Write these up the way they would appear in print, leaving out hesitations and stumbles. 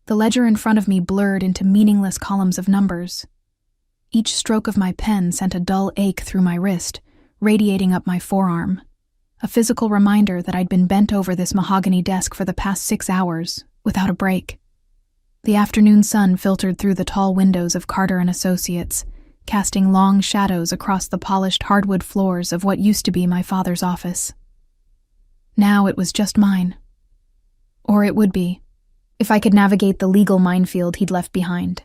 The ledger in front of me blurred into meaningless columns of numbers. Each stroke of my pen sent a dull ache through my wrist, radiating up my forearm. A physical reminder that I'd been bent over this mahogany desk for the past 6 hours, without a break. The afternoon sun filtered through the tall windows of Carter & Associates, casting long shadows across the polished hardwood floors of what used to be my father's office. Now it was just mine. Or it would be, if I could navigate the legal minefield he'd left behind.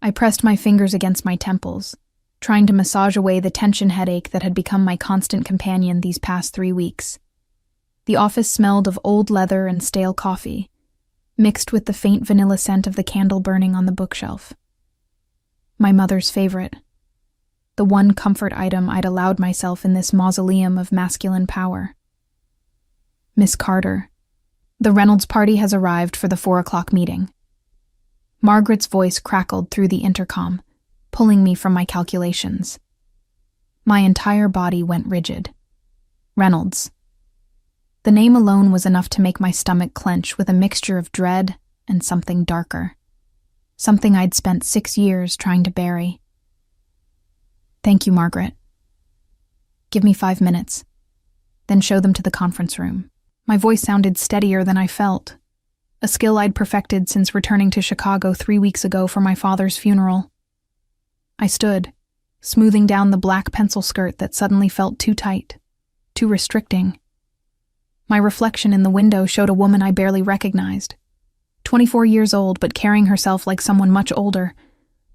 I pressed my fingers against my temples, trying to massage away the tension headache that had become my constant companion these past 3 weeks. The office smelled of old leather and stale coffee, mixed with the faint vanilla scent of the candle burning on the bookshelf. My mother's favorite. The one comfort item I'd allowed myself in this mausoleum of masculine power. Miss Carter, the Reynolds party has arrived for the 4 o'clock meeting. Margaret's voice crackled through the intercom, pulling me from my calculations. My entire body went rigid. Reynolds. The name alone was enough to make my stomach clench with a mixture of dread and something darker. Something I'd spent 6 years trying to bury. Thank you, Margaret. Give me 5 minutes, then show them to the conference room. My voice sounded steadier than I felt, a skill I'd perfected since returning to Chicago 3 weeks ago for my father's funeral. I stood, smoothing down the black pencil skirt that suddenly felt too tight, too restricting. My reflection in the window showed a woman I barely recognized. 24 years old, but carrying herself like someone much older,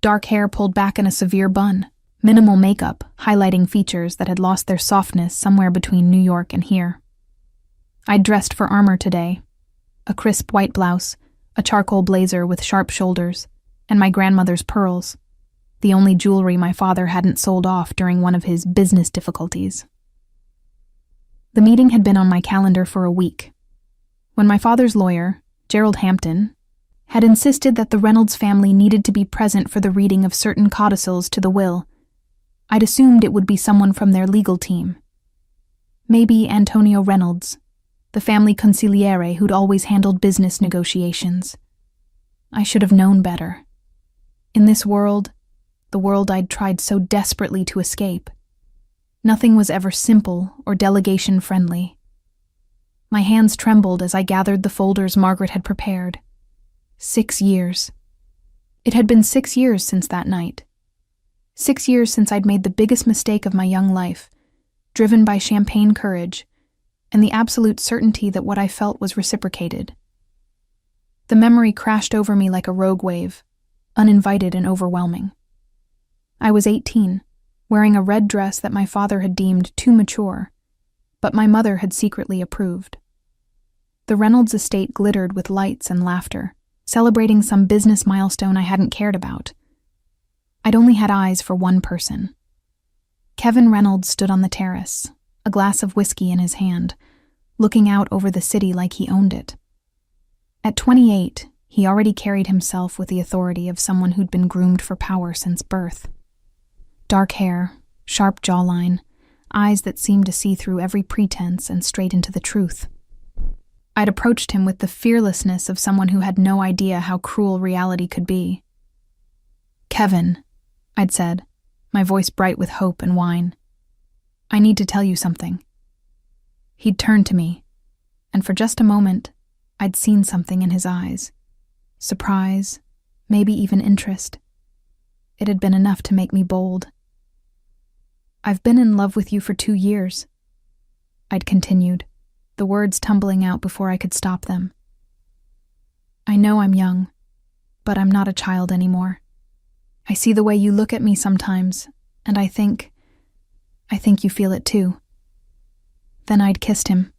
dark hair pulled back in a severe bun, minimal makeup highlighting features that had lost their softness somewhere between New York and here. I'd dressed for armor today, a crisp white blouse, a charcoal blazer with sharp shoulders, and my grandmother's pearls, the only jewelry my father hadn't sold off during one of his business difficulties. The meeting had been on my calendar for a week. When my father's lawyer, Gerald Hampton, had insisted that the Reynolds family needed to be present for the reading of certain codicils to the will, I'd assumed it would be someone from their legal team. Maybe Antonio Reynolds, the family consigliere who'd always handled business negotiations. I should have known better. In this world, the world I'd tried so desperately to escape, nothing was ever simple or delegation-friendly. My hands trembled as I gathered the folders Margaret had prepared. 6 years. It had been 6 years since that night. 6 years since I'd made the biggest mistake of my young life, driven by champagne courage, and the absolute certainty that what I felt was reciprocated. The memory crashed over me like a rogue wave, uninvited and overwhelming. I was 18, wearing a red dress that my father had deemed too mature, but my mother had secretly approved. The Reynolds estate glittered with lights and laughter, celebrating some business milestone I hadn't cared about. I'd only had eyes for one person. Kevin Reynolds stood on the terrace, a glass of whiskey in his hand, looking out over the city like he owned it. At 28, he already carried himself with the authority of someone who'd been groomed for power since birth. Dark hair, sharp jawline, eyes that seemed to see through every pretense and straight into the truth. I'd approached him with the fearlessness of someone who had no idea how cruel reality could be. "Kevin," I'd said, my voice bright with hope and wine. "I need to tell you something." He'd turned to me, and for just a moment, I'd seen something in his eyes. Surprise, maybe even interest. It had been enough to make me bold. "I've been in love with you for 2 years," I'd continued, the words tumbling out before I could stop them. "I know I'm young, but I'm not a child anymore. I see the way you look at me sometimes, and I think you feel it too." Then I'd kissed him.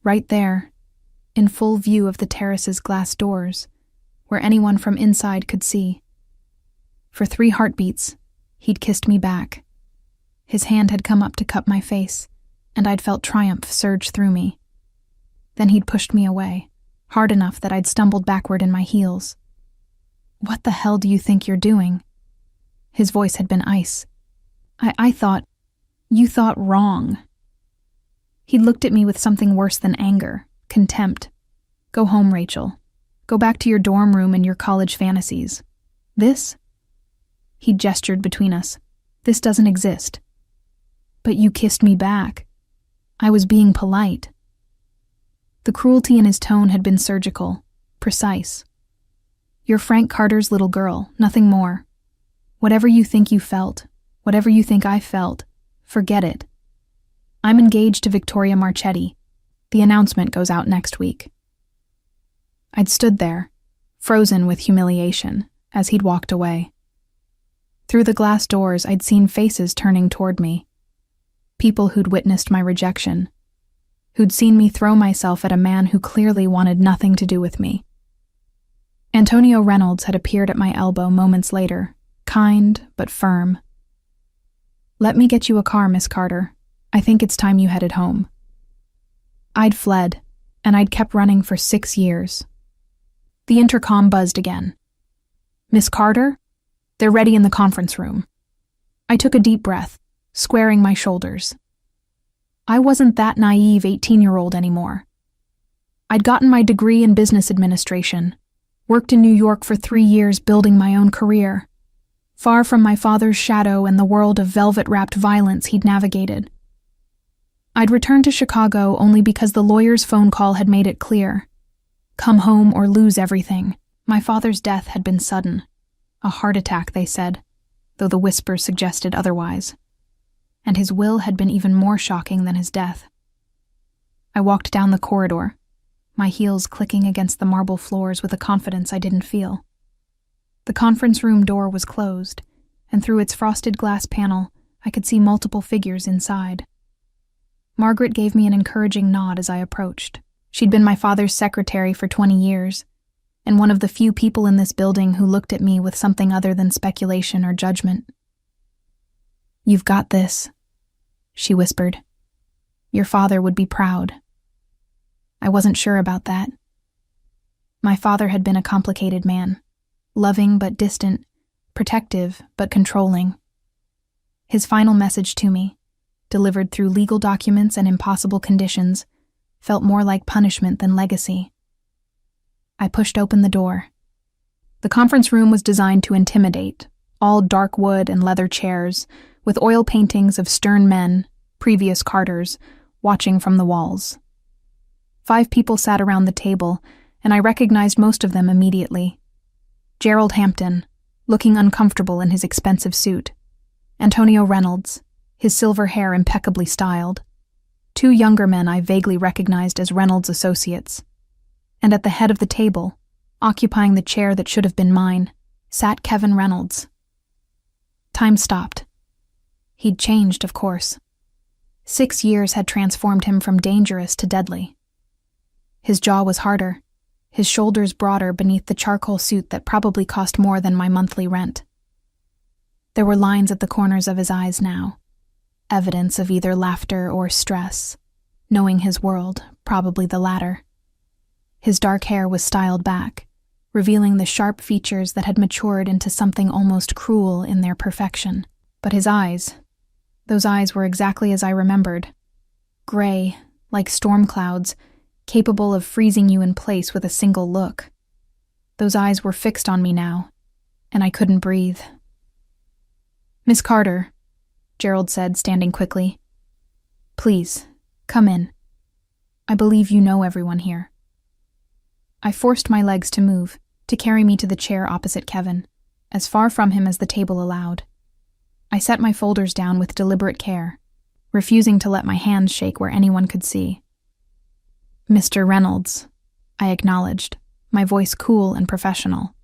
Right there, in full view of the terrace's glass doors, where anyone from inside could see. For 3 heartbeats, he'd kissed me back. His hand had come up to cup my face, and I'd felt triumph surge through me. Then he'd pushed me away, hard enough that I'd stumbled backward in my heels. "What the hell do you think you're doing?" His voice had been ice. I thought, "You thought wrong." He'd looked at me with something worse than anger, contempt. "Go home, Rachel. Go back to your dorm room and your college fantasies. This? He gestured between us. This doesn't exist. But you kissed me back. I was being polite. The cruelty in his tone had been surgical, precise. You're Frank Carter's little girl, nothing more. Whatever you think you felt, whatever you think I felt, forget it. I'm engaged to Victoria Marchetti. The announcement goes out next week. I'd stood there, frozen with humiliation, as he'd walked away. Through the glass doors, I'd seen faces turning toward me. People who'd witnessed my rejection, who'd seen me throw myself at a man who clearly wanted nothing to do with me. Antonio Reynolds had appeared at my elbow moments later, kind but firm. Let me get you a car, Miss Carter. I think it's time you headed home. I'd fled, and I'd kept running for 6 years. The intercom buzzed again. Miss Carter? They're ready in the conference room. I took a deep breath, squaring my shoulders. I wasn't that naive 18-year-old anymore. I'd gotten my degree in business administration, worked in New York for 3 years building my own career, far from my father's shadow and the world of velvet-wrapped violence he'd navigated. I'd returned to Chicago only because the lawyer's phone call had made it clear. Come home or lose everything. My father's death had been sudden. A heart attack, they said, though the whispers suggested otherwise. And his will had been even more shocking than his death. I walked down the corridor, my heels clicking against the marble floors with a confidence I didn't feel. The conference room door was closed, and through its frosted glass panel, I could see multiple figures inside. Margaret gave me an encouraging nod as I approached. She'd been my father's secretary for 20 years, and one of the few people in this building who looked at me with something other than speculation or judgment. You've got this, she whispered. Your father would be proud. I wasn't sure about that. My father had been a complicated man, loving but distant, protective but controlling. His final message to me, delivered through legal documents and impossible conditions, felt more like punishment than legacy. I pushed open the door. The conference room was designed to intimidate, all dark wood and leather chairs, with oil paintings of stern men, previous Carters, watching from the walls. 5 people sat around the table, and I recognized most of them immediately. Gerald Hampton, looking uncomfortable in his expensive suit. Antonio Reynolds, his silver hair impeccably styled. 2 younger men I vaguely recognized as Reynolds' associates. And at the head of the table, occupying the chair that should have been mine, sat Kevin Reynolds. Time stopped. He'd changed, of course. 6 years had transformed him from dangerous to deadly. His jaw was harder, his shoulders broader beneath the charcoal suit that probably cost more than my monthly rent. There were lines at the corners of his eyes now, evidence of either laughter or stress, knowing his world, probably the latter. His dark hair was styled back, revealing the sharp features that had matured into something almost cruel in their perfection. But his eyes, those eyes were exactly as I remembered. Gray, like storm clouds, capable of freezing you in place with a single look. Those eyes were fixed on me now, and I couldn't breathe. Miss Carter, Gerald said, standing quickly. Please, come in. I believe you know everyone here. I forced my legs to move, to carry me to the chair opposite Kevin, as far from him as the table allowed. I set my folders down with deliberate care, refusing to let my hands shake where anyone could see. Mr. Reynolds, I acknowledged, my voice cool and professional.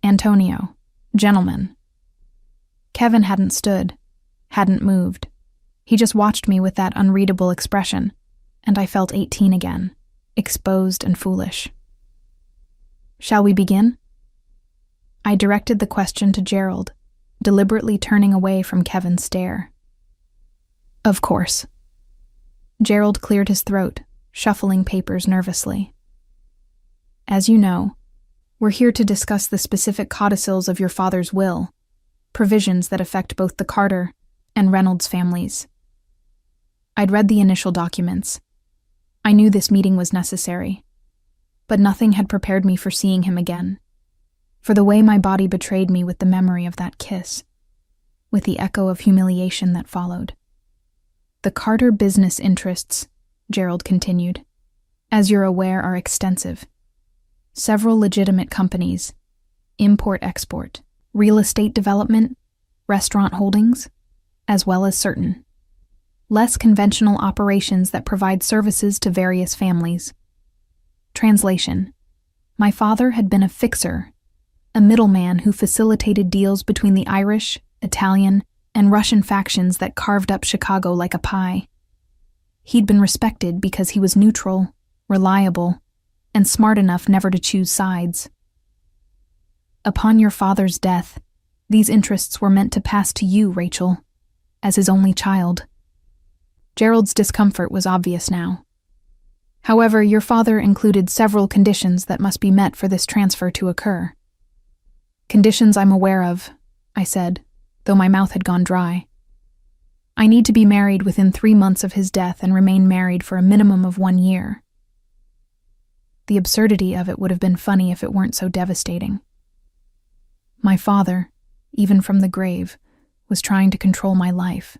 Antonio, gentlemen. Kevin hadn't stood, hadn't moved. He just watched me with that unreadable expression, and I felt 18 again, exposed and foolish. Shall we begin? I directed the question to Gerald, deliberately turning away from Kevin's stare. Of course. Gerald cleared his throat, shuffling papers nervously. As you know, we're here to discuss the specific codicils of your father's will, provisions that affect both the Carter and Reynolds families. I'd read the initial documents. I knew this meeting was necessary. but nothing had prepared me for seeing him again, for the way my body betrayed me with the memory of that kiss, with the echo of humiliation that followed. The Carter business interests, Gerald continued, as you're aware, are extensive. Several legitimate companies, import-export, real estate development, restaurant holdings, as well as certain less conventional operations that provide services to various families. Translation: my father had been a fixer, a middleman who facilitated deals between the Irish, Italian, and Russian factions that carved up Chicago like a pie. He'd been respected because he was neutral, reliable, and smart enough never to choose sides. Upon your father's death, these interests were meant to pass to you, Rachel, as his only child. Gerald's discomfort was obvious now. However, your father included several conditions that must be met for this transfer to occur. Conditions I'm aware of, I said, though my mouth had gone dry. I need to be married within 3 months of his death and remain married for a minimum of 1 year. The absurdity of it would have been funny if it weren't so devastating. My father, even from the grave, was trying to control my life,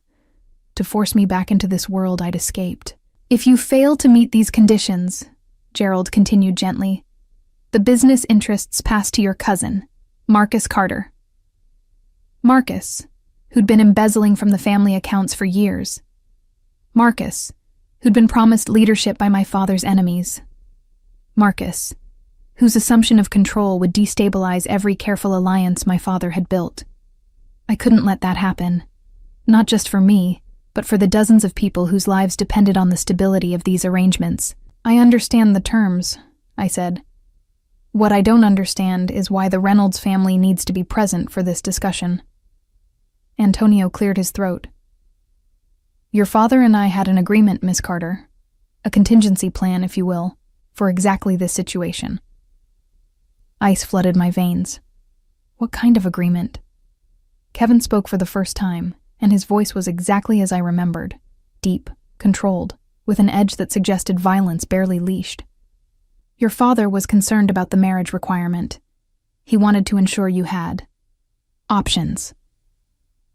to force me back into this world I'd escaped. If you fail to meet these conditions, Gerald continued gently, the business interests pass to your cousin, Marcus Carter. Marcus, who'd been embezzling from the family accounts for years. Marcus, who'd been promised leadership by my father's enemies. Marcus, whose assumption of control would destabilize every careful alliance my father had built. I couldn't let that happen, not just for me, but for the dozens of people whose lives depended on the stability of these arrangements. I understand the terms, I said. What I don't understand is why the Reynolds family needs to be present for this discussion. Antonio cleared his throat. Your father and I had an agreement, Miss Carter, a contingency plan, if you will, for exactly this situation. Ice flooded my veins. What kind of agreement? Kevin spoke for the first time, and his voice was exactly as I remembered, deep, controlled, with an edge that suggested violence barely leashed. Your father was concerned about the marriage requirement. He wanted to ensure you had options.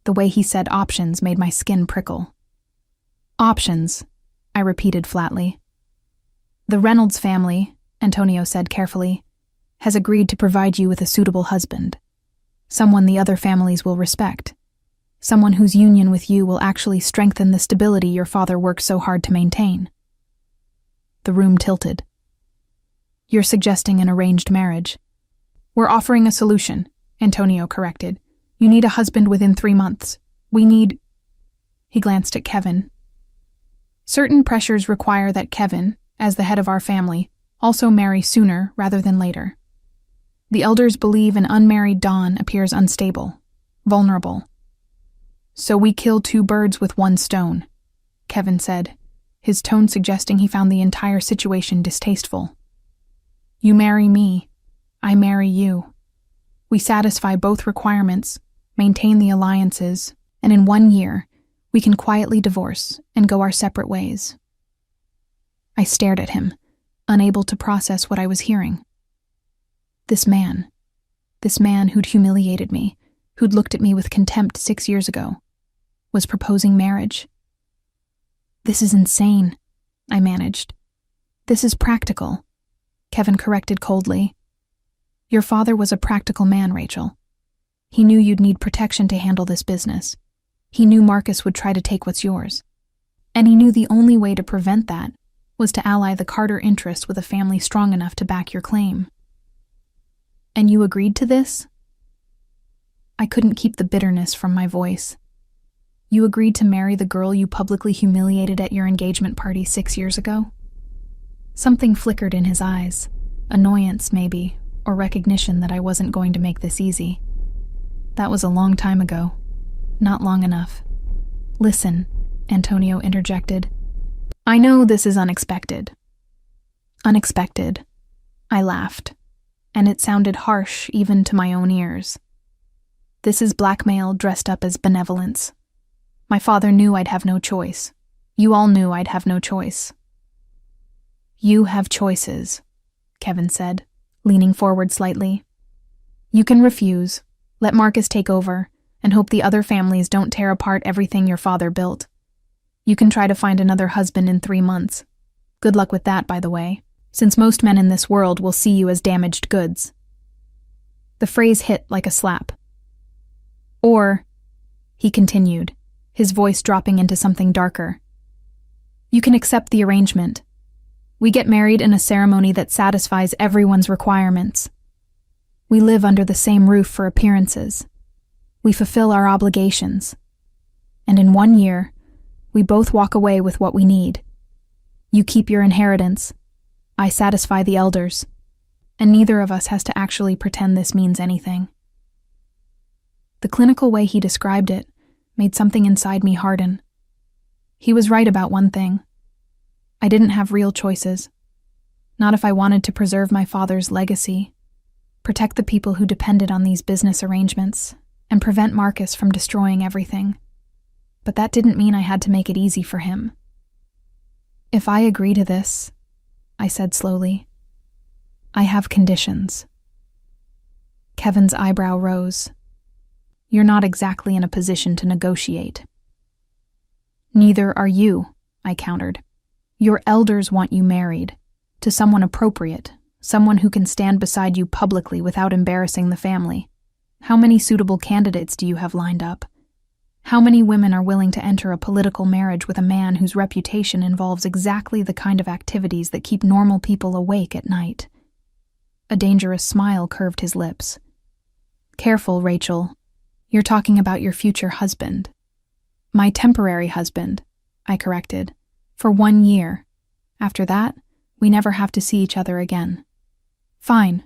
The way he said options made my skin prickle. Options, I repeated flatly. The Reynolds family, Antonio said carefully, has agreed to provide you with a suitable husband, someone the other families will respect, someone whose union with you will actually strengthen the stability your father worked so hard to maintain. The room tilted. You're suggesting an arranged marriage. We're offering a solution, Antonio corrected. You need a husband within 3 months. We need... He glanced at Kevin. Certain pressures require that Kevin, as the head of our family, also marry sooner rather than later. The elders believe an unmarried Dawn appears unstable, vulnerable. So we kill 2 birds with 1 stone, Kevin said, his tone suggesting he found the entire situation distasteful. You marry me, I marry you. We satisfy both requirements, maintain the alliances, and in 1 year, we can quietly divorce and go our separate ways. I stared at him, unable to process what I was hearing. This man who'd humiliated me, who'd looked at me with contempt 6 years ago, was proposing marriage. This is insane, I managed. This is practical, Kevin corrected coldly. Your father was a practical man, Rachel. He knew you'd need protection to handle this business. He knew Marcus would try to take what's yours. And he knew the only way to prevent that was to ally the Carter interest with a family strong enough to back your claim. And you agreed to this? I couldn't keep the bitterness from my voice. You agreed to marry the girl you publicly humiliated at your engagement party 6 years ago? Something flickered in his eyes, annoyance maybe, or recognition that I wasn't going to make this easy. That was a long time ago. Not long enough. Listen, Antonio interjected. I know this is unexpected. Unexpected. I laughed, and it sounded harsh even to my own ears. This is blackmail dressed up as benevolence. My father knew I'd have no choice. You all knew I'd have no choice. You have choices, Kevin said, leaning forward slightly. You can refuse, let Marcus take over, and hope the other families don't tear apart everything your father built. You can try to find another husband in 3 months. Good luck with that, by the way, since most men in this world will see you as damaged goods. The phrase hit like a slap. Or, he continued, his voice dropping into something darker, you can accept the arrangement. We get married in a ceremony that satisfies everyone's requirements. We live under the same roof for appearances. We fulfill our obligations. And in 1 year, we both walk away with what we need. You keep your inheritance. I satisfy the elders. And neither of us has to actually pretend this means anything. The clinical way he described it made something inside me harden. He was right about one thing. I didn't have real choices. Not if I wanted to preserve my father's legacy, protect the people who depended on these business arrangements, and prevent Marcus from destroying everything. But that didn't mean I had to make it easy for him. If I agree to this, I said slowly, I have conditions. Kevin's eyebrow rose. You're not exactly in a position to negotiate. Neither are you, I countered. Your elders want you married, to someone appropriate, someone who can stand beside you publicly without embarrassing the family. How many suitable candidates do you have lined up? How many women are willing to enter a political marriage with a man whose reputation involves exactly the kind of activities that keep normal people awake at night? A dangerous smile curved his lips. Careful, Rachel. You're talking about your future husband. My temporary husband, I corrected, for 1 year. After that, we never have to see each other again. Fine.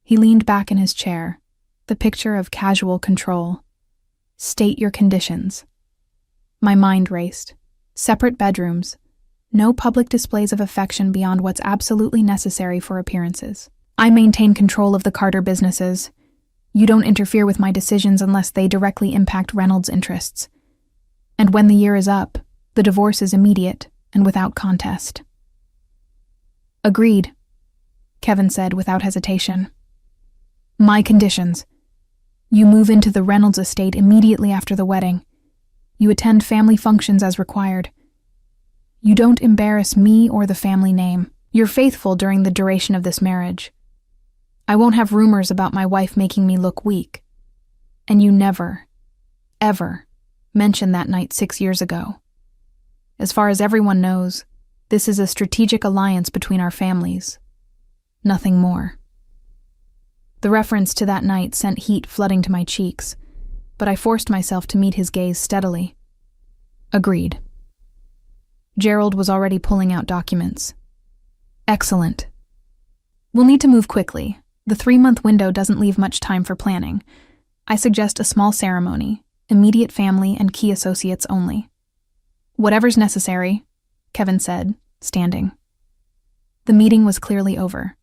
He leaned back in his chair, the picture of casual control. State your conditions. My mind raced. Separate bedrooms. No public displays of affection beyond what's absolutely necessary for appearances. I maintain control of the Carter businesses. You don't interfere with my decisions unless they directly impact Reynolds' interests. And when the year is up, the divorce is immediate and without contest. Agreed, Kevin said without hesitation. My conditions. You move into the Reynolds estate immediately after the wedding. You attend family functions as required. You don't embarrass me or the family name. You're faithful during the duration of this marriage. I won't have rumors about my wife making me look weak. And you never, ever mentioned that night 6 years ago. As far as everyone knows, this is a strategic alliance between our families. Nothing more. The reference to that night sent heat flooding to my cheeks, but I forced myself to meet his gaze steadily. Agreed. Gerald was already pulling out documents. Excellent. We'll need to move quickly. The 3-month window doesn't leave much time for planning. I suggest a small ceremony, immediate family and key associates only. Whatever's necessary, Kevin said, standing. The meeting was clearly over.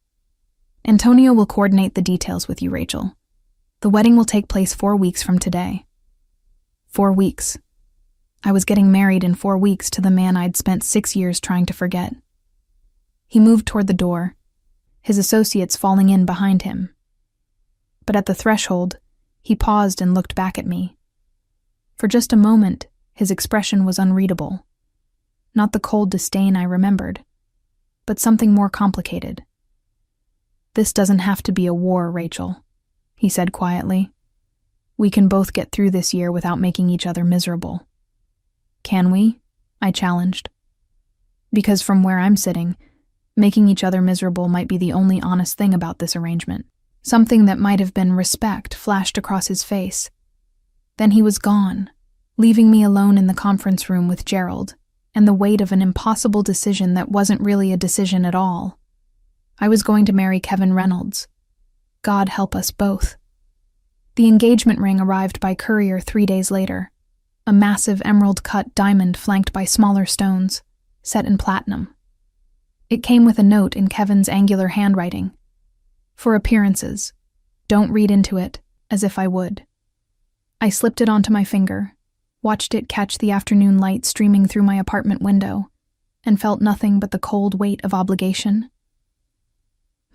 Antonio will coordinate the details with you, Rachel. The wedding will take place 4 weeks from today. 4 weeks. I was getting married in 4 weeks to the man I'd spent 6 years trying to forget. He moved toward the door, his associates falling in behind him. But at the threshold, he paused and looked back at me. For just a moment, his expression was unreadable. Not the cold disdain I remembered, but something more complicated. This doesn't have to be a war, Rachel, he said quietly. We can both get through this year without making each other miserable. Can we? I challenged. Because from where I'm sitting, making each other miserable might be the only honest thing about this arrangement. Something that might have been respect flashed across his face. Then he was gone, leaving me alone in the conference room with Gerald, and the weight of an impossible decision that wasn't really a decision at all. I was going to marry Kevin Reynolds. God help us both. The engagement ring arrived by courier 3 days later, a massive emerald-cut diamond flanked by smaller stones, set in platinum. It came with a note in Kevin's angular handwriting. For appearances, don't read into it as if I would. I slipped it onto my finger, watched it catch the afternoon light streaming through my apartment window, and felt nothing but the cold weight of obligation.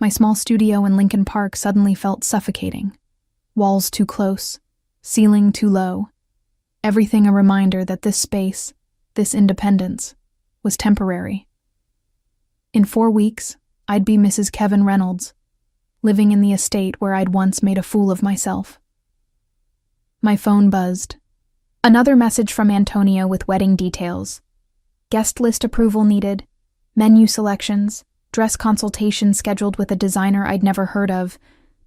My small studio in Lincoln Park suddenly felt suffocating. Walls too close, ceiling too low. Everything a reminder that this space, this independence, was temporary. In 4 weeks, I'd be Mrs. Kevin Reynolds, living in the estate where I'd once made a fool of myself. My phone buzzed. Another message from Antonio with wedding details. Guest list approval needed, menu selections, dress consultation scheduled with a designer I'd never heard of,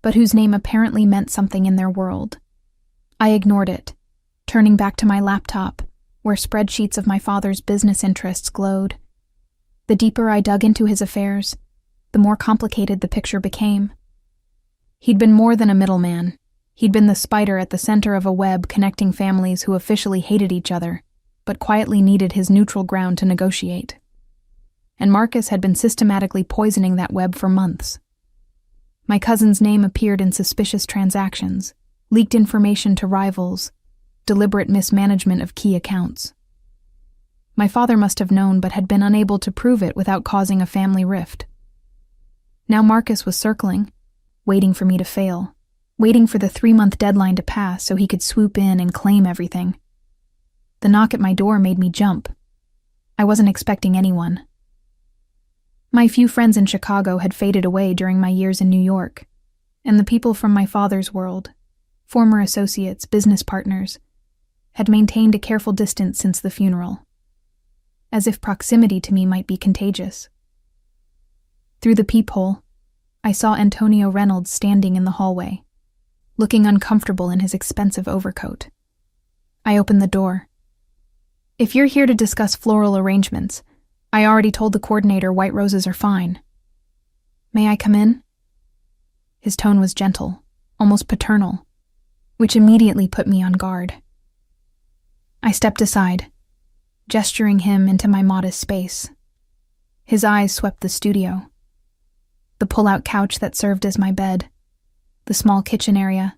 but whose name apparently meant something in their world. I ignored it, turning back to my laptop, where spreadsheets of my father's business interests glowed. The deeper I dug into his affairs, the more complicated the picture became. He'd been more than a middleman. He'd been the spider at the center of a web connecting families who officially hated each other, but quietly needed his neutral ground to negotiate. And Marcus had been systematically poisoning that web for months. My cousin's name appeared in suspicious transactions, leaked information to rivals, deliberate mismanagement of key accounts. My father must have known but had been unable to prove it without causing a family rift. Now Marcus was circling, waiting for me to fail, waiting for the 3-month deadline to pass so he could swoop in and claim everything. The knock at my door made me jump. I wasn't expecting anyone. My few friends in Chicago had faded away during my years in New York, and the people from my father's world, former associates, business partners, had maintained a careful distance since the funeral, as if proximity to me might be contagious. Through the peephole, I saw Antonio Reynolds standing in the hallway, looking uncomfortable in his expensive overcoat. I opened the door. "If you're here to discuss floral arrangements, I already told the coordinator white roses are fine. May I come in?" His tone was gentle, almost paternal, which immediately put me on guard. I stepped aside, gesturing him into my modest space. His eyes swept the studio. The pull-out couch that served as my bed, the small kitchen area,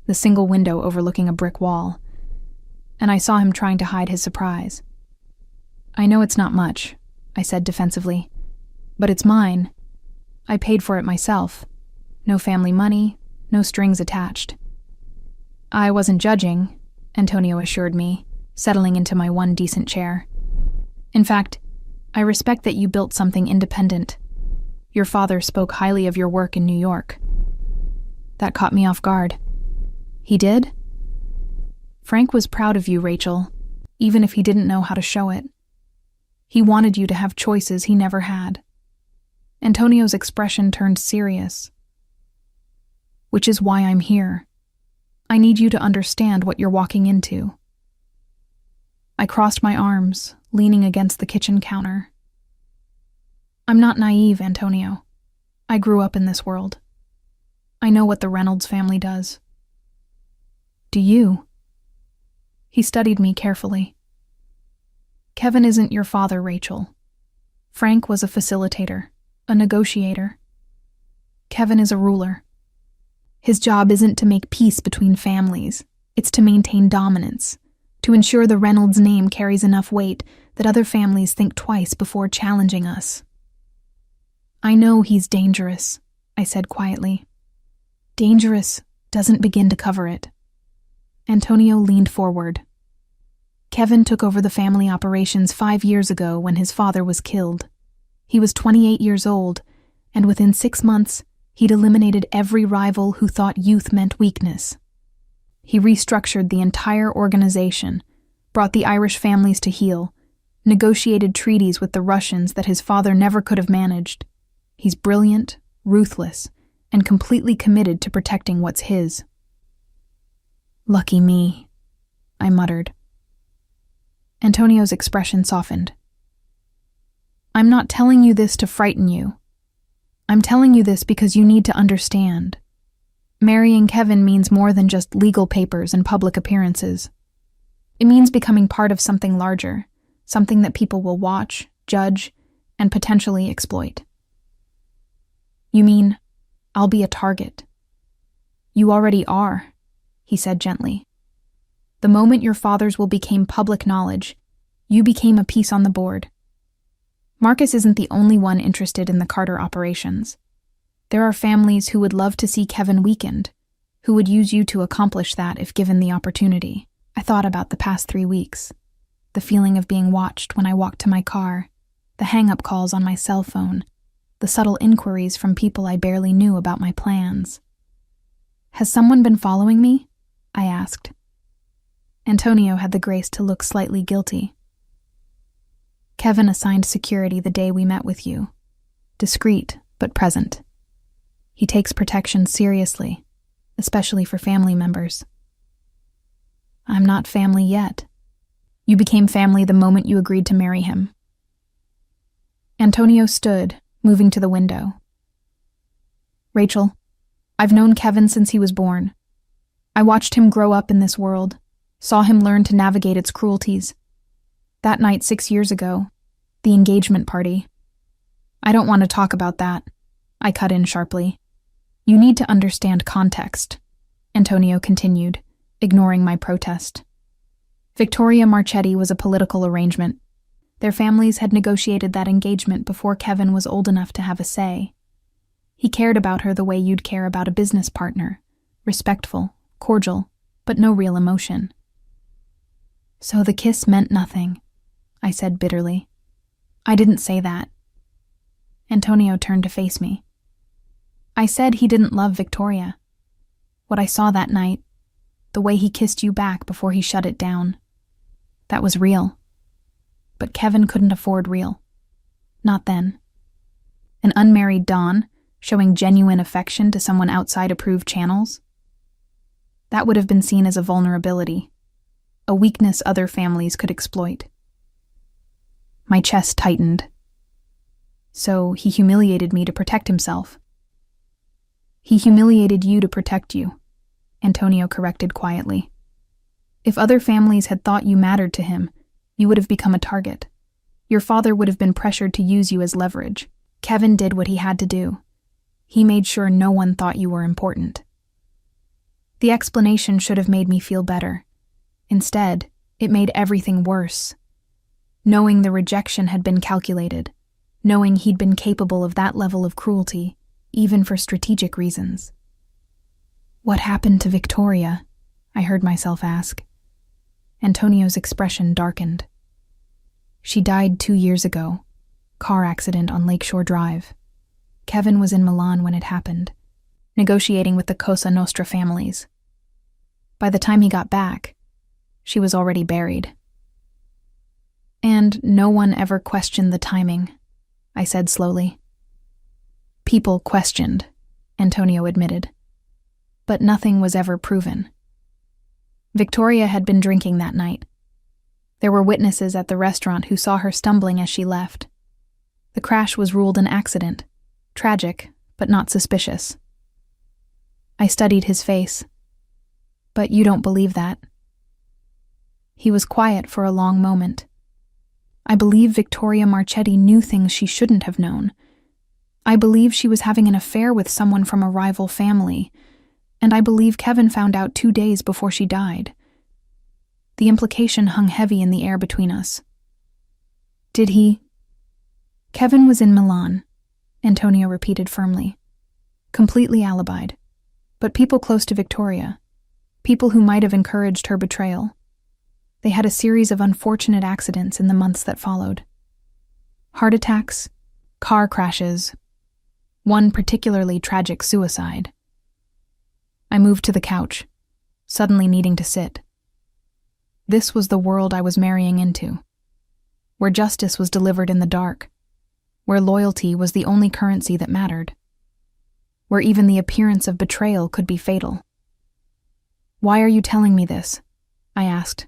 the single window overlooking a brick wall, and I saw him trying to hide his surprise. "I know it's not much," I said defensively, "but it's mine. I paid for it myself. No family money, no strings attached." "I wasn't judging," Antonio assured me, settling into my one decent chair. "In fact, I respect that you built something independent. Your father spoke highly of your work in New York." That caught me off guard. "He did?" "Frank was proud of you, Rachel, even if he didn't know how to show it. He wanted you to have choices he never had." Antonio's expression turned serious. "Which is why I'm here. I need you to understand what you're walking into." I crossed my arms, leaning against the kitchen counter. "I'm not naive, Antonio. I grew up in this world. I know what the Reynolds family does." "Do you?" He studied me carefully. "Kevin isn't your father, Rachel. Frank was a facilitator, a negotiator. Kevin is a ruler. His job isn't to make peace between families. It's to maintain dominance, to ensure the Reynolds name carries enough weight that other families think twice before challenging us." "I know he's dangerous," I said quietly. "Dangerous doesn't begin to cover it." Antonio leaned forward. "Kevin took over the family operations 5 years ago when his father was killed. He was 28 years old, and within 6 months, he'd eliminated every rival who thought youth meant weakness. He restructured the entire organization, brought the Irish families to heel, negotiated treaties with the Russians that his father never could have managed. He's brilliant, ruthless, and completely committed to protecting what's his." "Lucky me," I muttered. Antonio's expression softened. "I'm not telling you this to frighten you. I'm telling you this because you need to understand. Marrying Kevin means more than just legal papers and public appearances. It means becoming part of something larger, something that people will watch, judge, and potentially exploit." "You mean, I'll be a target?" "You already are," he said gently. "The moment your father's will became public knowledge, you became a piece on the board. Marcus isn't the only one interested in the Carter operations. There are families who would love to see Kevin weakened, who would use you to accomplish that if given the opportunity. I thought about the past 3 weeks, the feeling of being watched when I walked to my car, the hang-up calls on my cell phone, the subtle inquiries from people I barely knew about my plans. "Has someone been following me?" I asked. Antonio had the grace to look slightly guilty. "Kevin assigned security the day we met with you. Discreet, but present. He takes protection seriously, especially for family members." "I'm not family yet. You became family the moment you agreed to marry him." Antonio stood, moving to the window. "Rachel, I've known Kevin since he was born. I watched him grow up in this world, saw him learn to navigate its cruelties. That night 6 years ago, the engagement party. I don't want to talk about that," I cut in sharply. "You need to understand context," Antonio continued, ignoring my protest. Victoria Marchetti was a political arrangement. Their families had negotiated that engagement before Kevin was old enough to have a say. He cared about her the way you'd care about a business partner, respectful, cordial, but no real emotion. "So the kiss meant nothing," I said bitterly. "I didn't say that." Antonio turned to face me. "I said he didn't love Victoria. What I saw that night, the way he kissed you back before he shut it down, that was real. But Kevin couldn't afford real. Not then. An unmarried Don showing genuine affection to someone outside approved channels? That would have been seen as a vulnerability, a weakness other families could exploit." My chest tightened. "So he humiliated me to protect himself." "He humiliated you to protect you," Antonio corrected quietly. "If other families had thought you mattered to him, you would have become a target. Your father would have been pressured to use you as leverage. Kevin did what he had to do. He made sure no one thought you were important." The explanation should have made me feel better. Instead, it made everything worse. Knowing the rejection had been calculated, knowing he'd been capable of that level of cruelty, even for strategic reasons. "What happened to Victoria?" I heard myself ask. Antonio's expression darkened. "She died 2 years ago. Car accident on Lakeshore Drive. Kevin was in Milan when it happened, negotiating with the Cosa Nostra families. By the time he got back, she was already buried." "And no one ever questioned the timing," I said slowly. "People questioned," Antonio admitted. "But nothing was ever proven. Victoria had been drinking that night. There were witnesses at the restaurant who saw her stumbling as she left. The crash was ruled an accident, tragic, but not suspicious." I studied his face. "But you don't believe that?" He was quiet for a long moment. "I believe Victoria Marchetti knew things she shouldn't have known. I believe she was having an affair with someone from a rival family, and I believe Kevin found out 2 days before she died. The implication hung heavy in the air between us." "Did he?" "Kevin was in Milan," Antonio repeated firmly. "Completely alibied. But people close to Victoria, people who might have encouraged her betrayal. They had a series of unfortunate accidents in the months that followed. Heart attacks, car crashes, one particularly tragic suicide." I moved to the couch, suddenly needing to sit. This was the world I was marrying into, where justice was delivered in the dark, where loyalty was the only currency that mattered, where even the appearance of betrayal could be fatal. "Why are you telling me this?" I asked.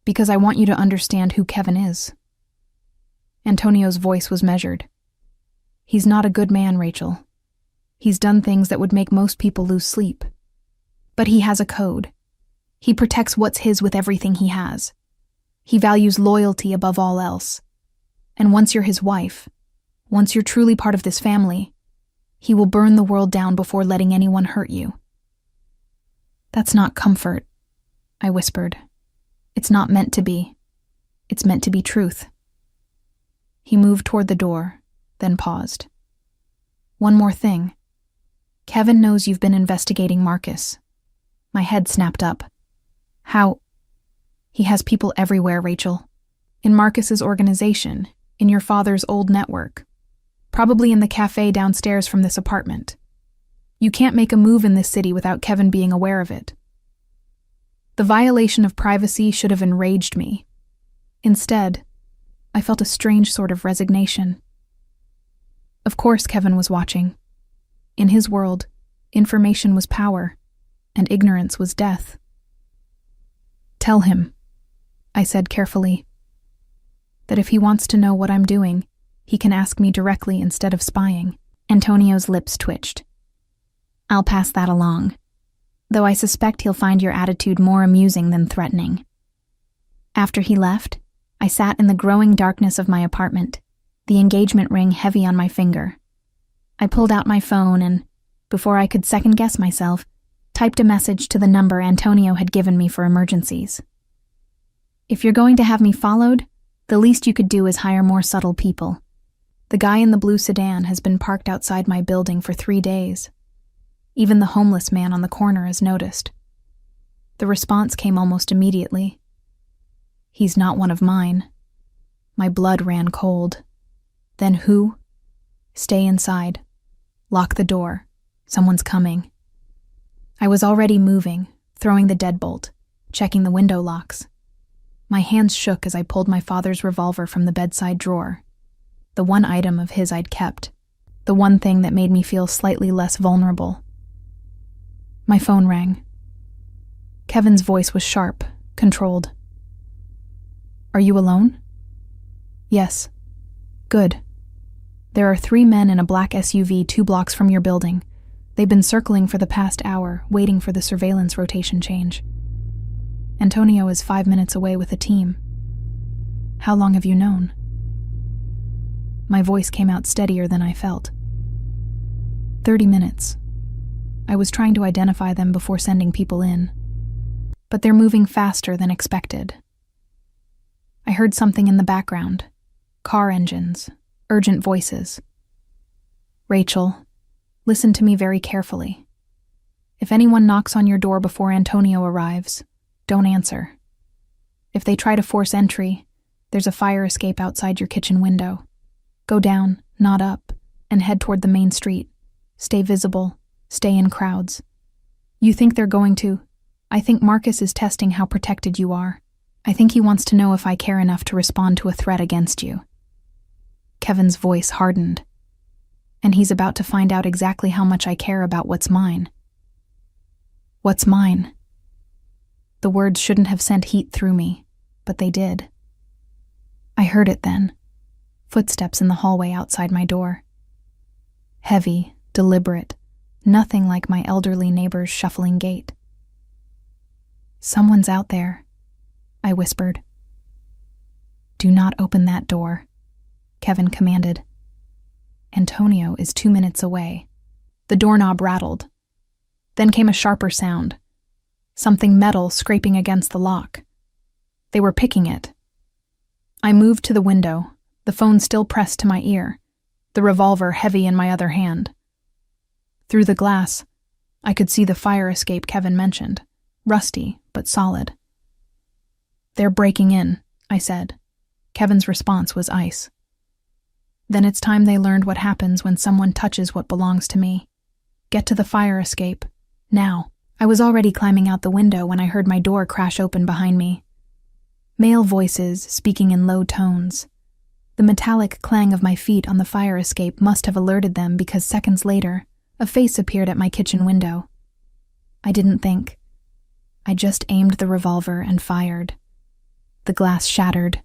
"Because I want you to understand who Kevin is." Antonio's voice was measured. "He's not a good man, Rachel. He's done things that would make most people lose sleep. But he has a code. He protects what's his with everything he has. He values loyalty above all else. And once you're his wife, once you're truly part of this family, he will burn the world down before letting anyone hurt you." "That's not comfort," I whispered. "It's not meant to be. It's meant to be truth." He moved toward the door, then paused. One more thing. Kevin knows you've been investigating Marcus. My head snapped up. How? He has people everywhere, Rachel. In Marcus's organization, in your father's old network. Probably in the cafe downstairs from this apartment. You can't make a move in this city without Kevin being aware of it. The violation of privacy should have enraged me. Instead, I felt a strange sort of resignation. Of course Kevin was watching. In his world, information was power, and ignorance was death. Tell him, I said carefully, that if he wants to know what I'm doing, he can ask me directly instead of spying. Antonio's lips twitched. I'll pass that along, though I suspect he'll find your attitude more amusing than threatening. After he left, I sat in the growing darkness of my apartment, the engagement ring heavy on my finger. I pulled out my phone and, before I could second-guess myself, typed a message to the number Antonio had given me for emergencies. If you're going to have me followed, the least you could do is hire more subtle people. The guy in the blue sedan has been parked outside my building for 3 days. Even the homeless man on the corner has noticed. The response came almost immediately. He's not one of mine. My blood ran cold. Then who? Stay inside. Lock the door. Someone's coming. I was already moving, throwing the deadbolt, checking the window locks. My hands shook as I pulled my father's revolver from the bedside drawer. The one item of his I'd kept. The one thing that made me feel slightly less vulnerable. My phone rang. Kevin's voice was sharp, controlled. Are you alone? Yes. Good. There are 3 men in a black SUV 2 blocks from your building. They've been circling for the past hour, waiting for the surveillance rotation change. Antonio is 5 minutes away with a team. How long have you known? My voice came out steadier than I felt. 30 minutes. I was trying to identify them before sending people in. But they're moving faster than expected. I heard something in the background. Car engines. Urgent voices. Rachel, listen to me very carefully. If anyone knocks on your door before Antonio arrives, don't answer. If they try to force entry, there's a fire escape outside your kitchen window. Go down, not up, and head toward the main street. Stay visible. Stay in crowds. You think they're going to? I think Marcus is testing how protected you are. I think he wants to know if I care enough to respond to a threat against you. Kevin's voice hardened. And he's about to find out exactly how much I care about what's mine. What's mine? The words shouldn't have sent heat through me, but they did. I heard it then. Footsteps in the hallway outside my door. Heavy, deliberate, nothing like my elderly neighbor's shuffling gait. Someone's out there, I whispered. Do not open that door, Kevin commanded. Antonio is 2 minutes away. The doorknob rattled. Then came a sharper sound. Something metal scraping against the lock. They were picking it. I moved to the window, the phone still pressed to my ear, the revolver heavy in my other hand. Through the glass, I could see the fire escape Kevin mentioned, rusty but solid. They're breaking in, I said. Kevin's response was ice. Then it's time they learned what happens when someone touches what belongs to me. Get to the fire escape. Now. I was already climbing out the window when I heard my door crash open behind me. Male voices speaking in low tones. The metallic clang of my feet on the fire escape must have alerted them because seconds later, a face appeared at my kitchen window. I didn't think. I just aimed the revolver and fired. The glass shattered.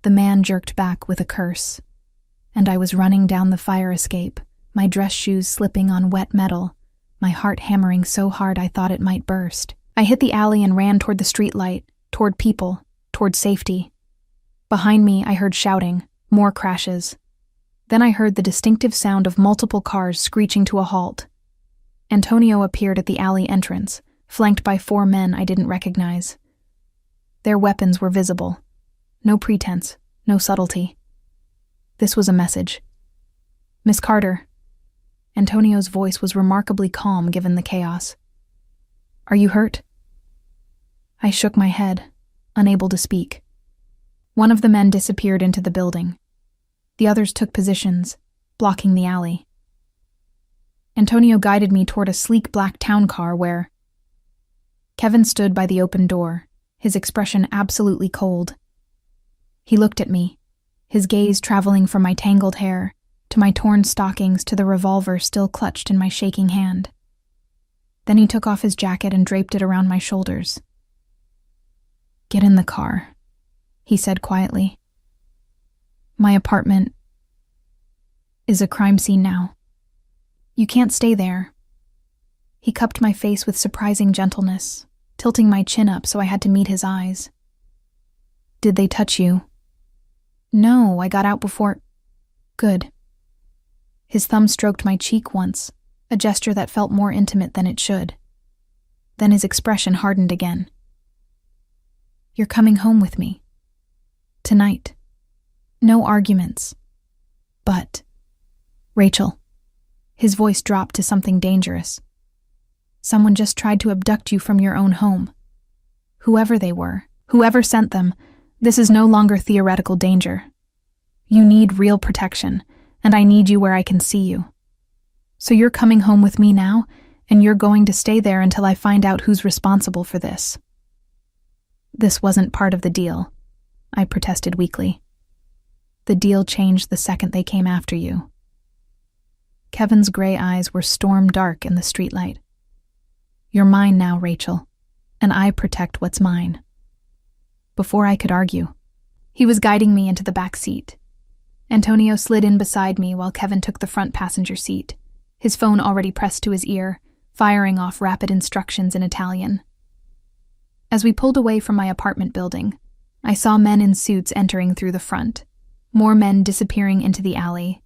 The man jerked back with a curse, and I was running down the fire escape, my dress shoes slipping on wet metal, my heart hammering so hard I thought it might burst. I hit the alley and ran toward the streetlight, toward people, toward safety. Behind me, I heard shouting, more crashes. Then I heard the distinctive sound of multiple cars screeching to a halt. Antonio appeared at the alley entrance, flanked by 4 men I didn't recognize. Their weapons were visible. No pretense, no subtlety. This was a message. Miss Carter, Antonio's voice was remarkably calm given the chaos. "Are you hurt?" I shook my head, unable to speak. One of the men disappeared into the building. The others took positions, blocking the alley. Antonio guided me toward a sleek black town car where Kevin stood by the open door, his expression absolutely cold. He looked at me, his gaze traveling from my tangled hair to my torn stockings to the revolver still clutched in my shaking hand. Then he took off his jacket and draped it around my shoulders. "Get in the car," he said quietly. "My apartment is a crime scene now. You can't stay there." He cupped my face with surprising gentleness, tilting my chin up so I had to meet his eyes. "Did they touch you?" "No, I got out before." "Good." His thumb stroked my cheek once, a gesture that felt more intimate than it should. Then his expression hardened again. "You're coming home with me. Tonight. No arguments. But, Rachel," his voice dropped to something dangerous. "Someone just tried to abduct you from your own home. Whoever they were, whoever sent them, this is no longer theoretical danger. You need real protection, and I need you where I can see you. So you're coming home with me now, and you're going to stay there until I find out who's responsible for this." "This wasn't part of the deal," I protested weakly. "The deal changed the second they came after you." Kevin's gray eyes were storm dark in the streetlight. "You're mine now, Rachel, and I protect what's mine." Before I could argue, he was guiding me into the back seat. Antonio slid in beside me while Kevin took the front passenger seat, his phone already pressed to his ear, firing off rapid instructions in Italian. As we pulled away from my apartment building, I saw men in suits entering through the front, more men disappearing into the alley.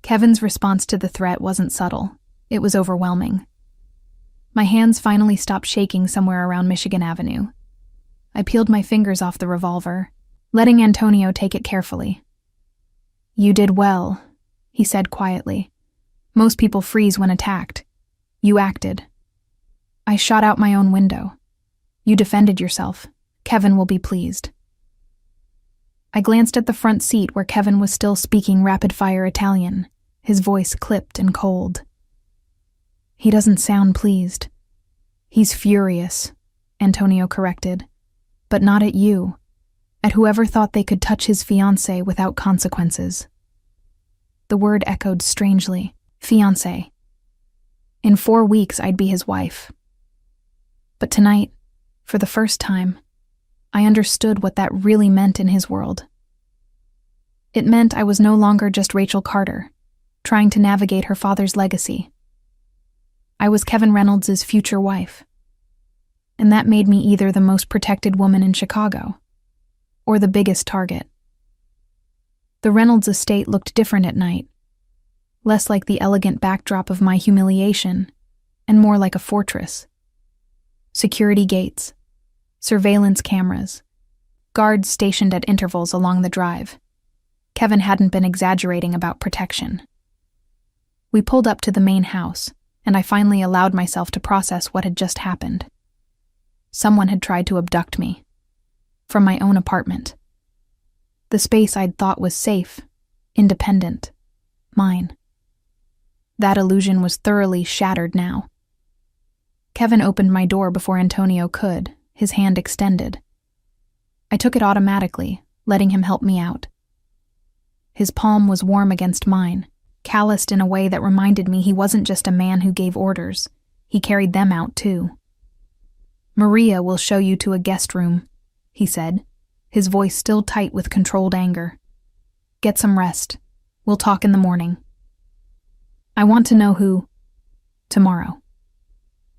Kevin's response to the threat wasn't subtle, it was overwhelming. My hands finally stopped shaking somewhere around Michigan Avenue. I peeled my fingers off the revolver, letting Antonio take it carefully. "You did well," he said quietly. "Most people freeze when attacked. You acted. I shot out my own window. You defended yourself. Kevin will be pleased." I glanced at the front seat where Kevin was still speaking rapid-fire Italian, his voice clipped and cold. "He doesn't sound pleased." "He's furious," Antonio corrected. "But not at you. At whoever thought they could touch his fiancée without consequences." The word echoed strangely. Fiancé. In 4 weeks, I'd be his wife. But tonight, for the first time, I understood what that really meant in his world. It meant I was no longer just Rachel Carter, trying to navigate her father's legacy. I was Kevin Reynolds' future wife. And that made me either the most protected woman in Chicago, or the biggest target. The Reynolds estate looked different at night, less like the elegant backdrop of my humiliation, and more like a fortress. Security gates, surveillance cameras, guards stationed at intervals along the drive. Kevin hadn't been exaggerating about protection. We pulled up to the main house, and I finally allowed myself to process what had just happened. Someone had tried to abduct me. From my own apartment. The space I'd thought was safe, independent, mine. That illusion was thoroughly shattered now. Kevin opened my door before Antonio could, his hand extended. I took it automatically, letting him help me out. His palm was warm against mine, calloused in a way that reminded me he wasn't just a man who gave orders, he carried them out too. "Maria will show you to a guest room," he said, his voice still tight with controlled anger. "Get some rest. We'll talk in the morning." "I want to know who..." "Tomorrow."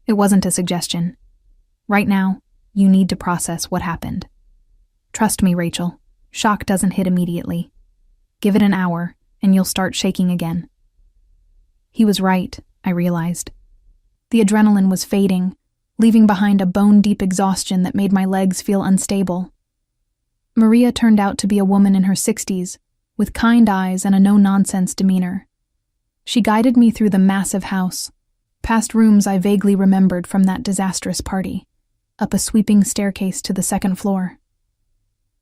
It wasn't a suggestion. Right now, you need to process what happened. Trust me, Rachel. Shock doesn't hit immediately. Give it an hour, and you'll start shaking again. He was right, I realized. The adrenaline was fading, leaving behind a bone-deep exhaustion that made my legs feel unstable. Maria turned out to be a woman in her 60s, with kind eyes and a no-nonsense demeanor. She guided me through the massive house, past rooms I vaguely remembered from that disastrous party, up a sweeping staircase to the second floor.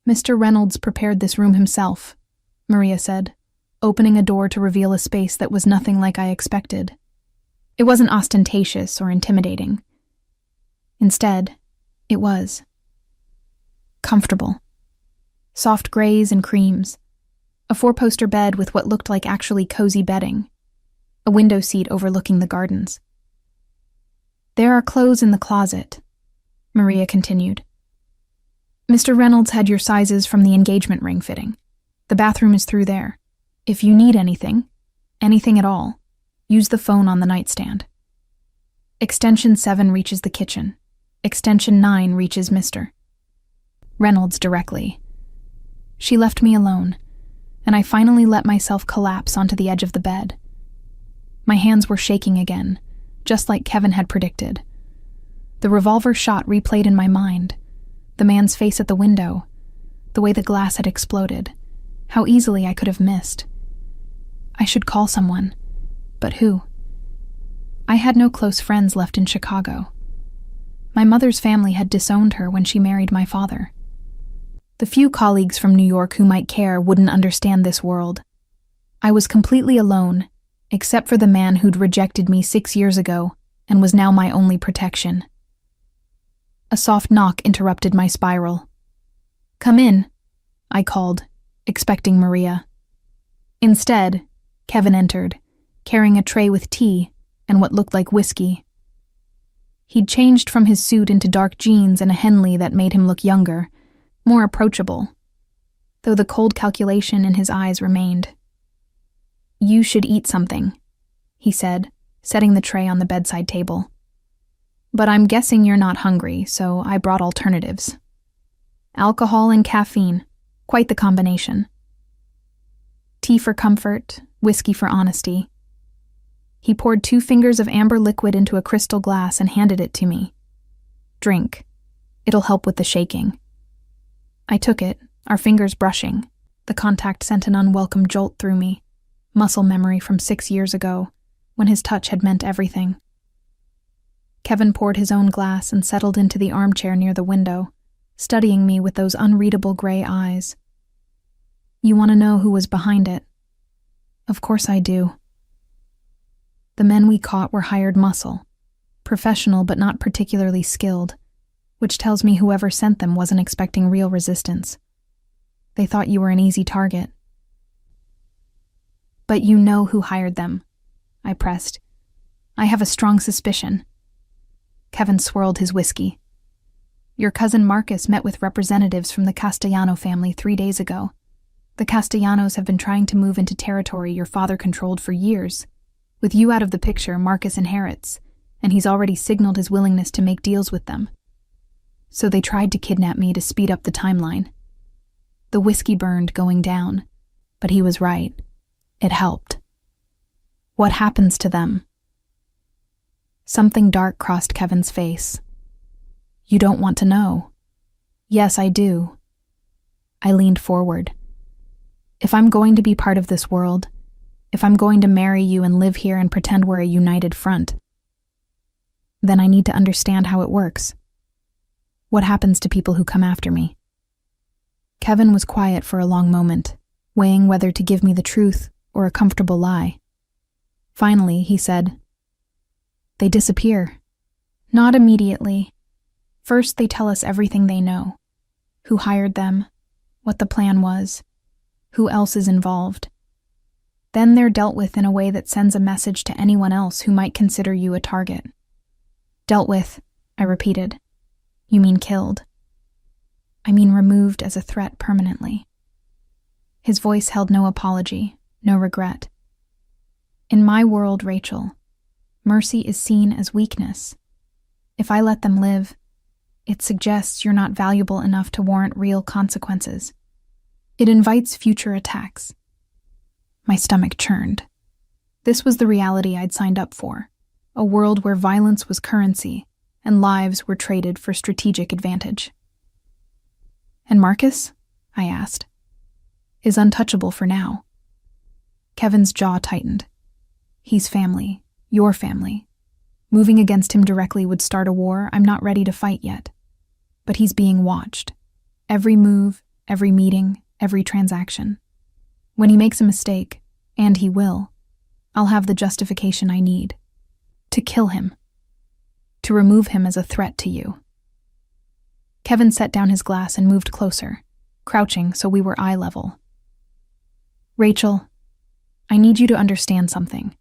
"Mr. Reynolds prepared this room himself," Maria said, opening a door to reveal a space that was nothing like I expected. It wasn't ostentatious or intimidating. Instead, it was comfortable. Soft grays and creams, a four-poster bed with what looked like actually cozy bedding, a window seat overlooking the gardens. "There are clothes in the closet," Maria continued. "Mr. Reynolds had your sizes from the engagement ring fitting. The bathroom is through there. If you need anything at all, use the phone on the nightstand. Extension 7 reaches the kitchen. Extension 9 reaches Mr. Reynolds directly." She left me alone, and I finally let myself collapse onto the edge of the bed. My hands were shaking again, just like Kevin had predicted. The revolver shot replayed in my mind, the man's face at the window, the way the glass had exploded, how easily I could have missed. I should call someone, but who? I had no close friends left in Chicago. My mother's family had disowned her when she married my father. The few colleagues from New York who might care wouldn't understand this world. I was completely alone, except for the man who'd rejected me 6 years ago and was now my only protection. A soft knock interrupted my spiral. "Come in," I called, expecting Maria. Instead, Kevin entered, carrying a tray with tea and what looked like whiskey. He'd changed from his suit into dark jeans and a Henley that made him look younger, more approachable, though the cold calculation in his eyes remained. "You should eat something," he said, setting the tray on the bedside table. "But I'm guessing you're not hungry, so I brought alternatives. Alcohol and caffeine, quite the combination. Tea for comfort, whiskey for honesty." He poured 2 fingers of amber liquid into a crystal glass and handed it to me. "Drink. It'll help with the shaking." I took it, our fingers brushing. The contact sent an unwelcome jolt through me, muscle memory from 6 years ago, when his touch had meant everything. Kevin poured his own glass and settled into the armchair near the window, studying me with those unreadable gray eyes. "You want to know who was behind it?" "Of course I do." "The men we caught were hired muscle, professional but not particularly skilled, which tells me whoever sent them wasn't expecting real resistance. They thought you were an easy target." "But you know who hired them," I pressed. "I have a strong suspicion." Kevin swirled his whiskey. "Your cousin Marcus met with representatives from the Castellano family 3 days ago. The Castellanos have been trying to move into territory your father controlled for years. With you out of the picture, Marcus inherits, and he's already signaled his willingness to make deals with them. So they tried to kidnap me to speed up the timeline. The whiskey burned going down, but he was right. It helped." "What happens to them?" Something dark crossed Kevin's face. "You don't want to know." "Yes, I do." I leaned forward. "If I'm going to be part of this world, if I'm going to marry you and live here and pretend we're a united front, then I need to understand how it works. What happens to people who come after me?" Kevin was quiet for a long moment, weighing whether to give me the truth or a comfortable lie. Finally, he said, "They disappear." "Not immediately. First, they tell us everything they know. Who hired them, what the plan was, who else is involved. Then they're dealt with in a way that sends a message to anyone else who might consider you a target." "Dealt with," I repeated. "You mean killed?" "I mean removed as a threat permanently." His voice held no apology, no regret. "In my world, Rachel, mercy is seen as weakness. If I let them live, it suggests you're not valuable enough to warrant real consequences. It invites future attacks." My stomach churned. This was the reality I'd signed up for, a world where violence was currency and lives were traded for strategic advantage. "And Marcus?" I asked. "Is untouchable for now." Kevin's jaw tightened. He's family, your family. Moving against him directly would start a war I'm not ready to fight yet. But he's being watched. Every move, every meeting, every transaction. When he makes a mistake, and he will, I'll have the justification I need. To kill him. To remove him as a threat to you. Kevin set down his glass and moved closer, crouching so we were eye level. Rachel, I need you to understand something.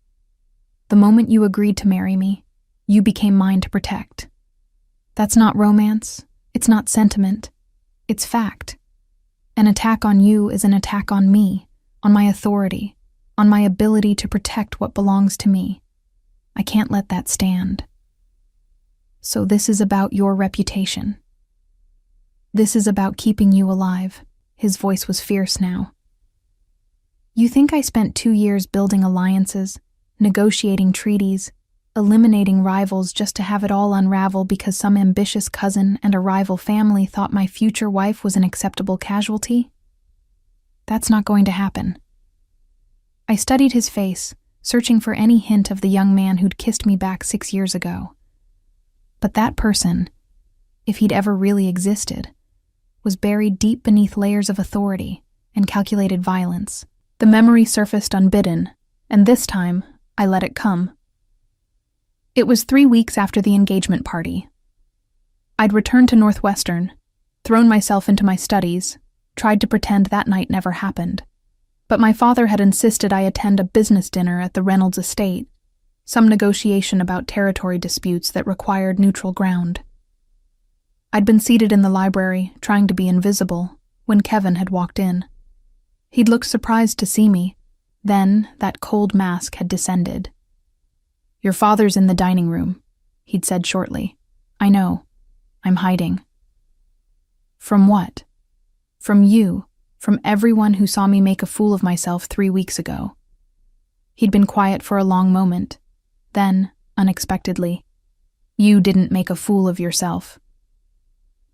The moment you agreed to marry me, you became mine to protect. That's not romance. It's not sentiment. It's fact. An attack on you is an attack on me, on my authority, on my ability to protect what belongs to me. I can't let that stand. So this is about your reputation. This is about keeping you alive. His voice was fierce now. You think I spent 2 years building alliances, negotiating treaties, eliminating rivals just to have it all unravel because some ambitious cousin and a rival family thought my future wife was an acceptable casualty? That's not going to happen. I studied his face, searching for any hint of the young man who'd kissed me back 6 years ago. But that person, if he'd ever really existed, was buried deep beneath layers of authority and calculated violence. The memory surfaced unbidden, and this time, I let it come. It was 3 weeks after the engagement party. I'd returned to Northwestern, thrown myself into my studies, tried to pretend that night never happened. But my father had insisted I attend a business dinner at the Reynolds estate, some negotiation about territory disputes that required neutral ground. I'd been seated in the library, trying to be invisible, when Kevin had walked in. He'd looked surprised to see me. Then that cold mask had descended. Your father's in the dining room, he'd said shortly. I know. I'm hiding. From what? From you, from everyone who saw me make a fool of myself 3 weeks ago. He'd been quiet for a long moment. Then, unexpectedly, you didn't make a fool of yourself.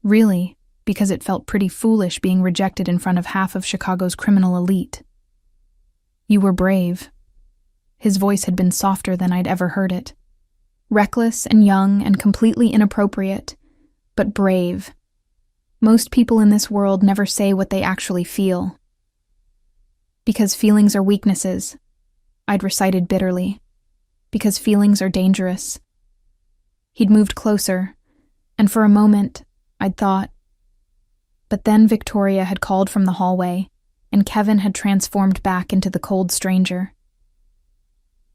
Really, because it felt pretty foolish being rejected in front of half of Chicago's criminal elite. You were brave. His voice had been softer than I'd ever heard it. Reckless and young and completely inappropriate, but brave. Most people in this world never say what they actually feel. Because feelings are weaknesses, I'd recited bitterly. Because feelings are dangerous. He'd moved closer, and for a moment, I'd thought. But then Victoria had called from the hallway, and Kevin had transformed back into the cold stranger.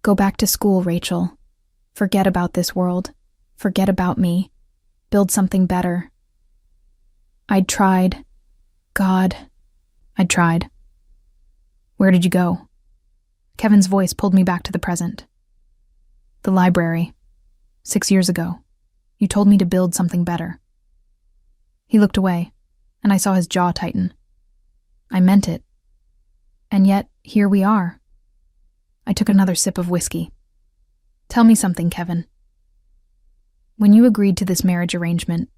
Go back to school, Rachel. Forget about this world. Forget about me. Build something better. I'd tried. God, I'd tried. Where did you go? Kevin's voice pulled me back to the present. The library. 6 years ago. You told me to build something better. He looked away, and I saw his jaw tighten. I meant it. And yet, here we are. I took another sip of whiskey. Tell me something, Kevin. When you agreed to this marriage arrangement,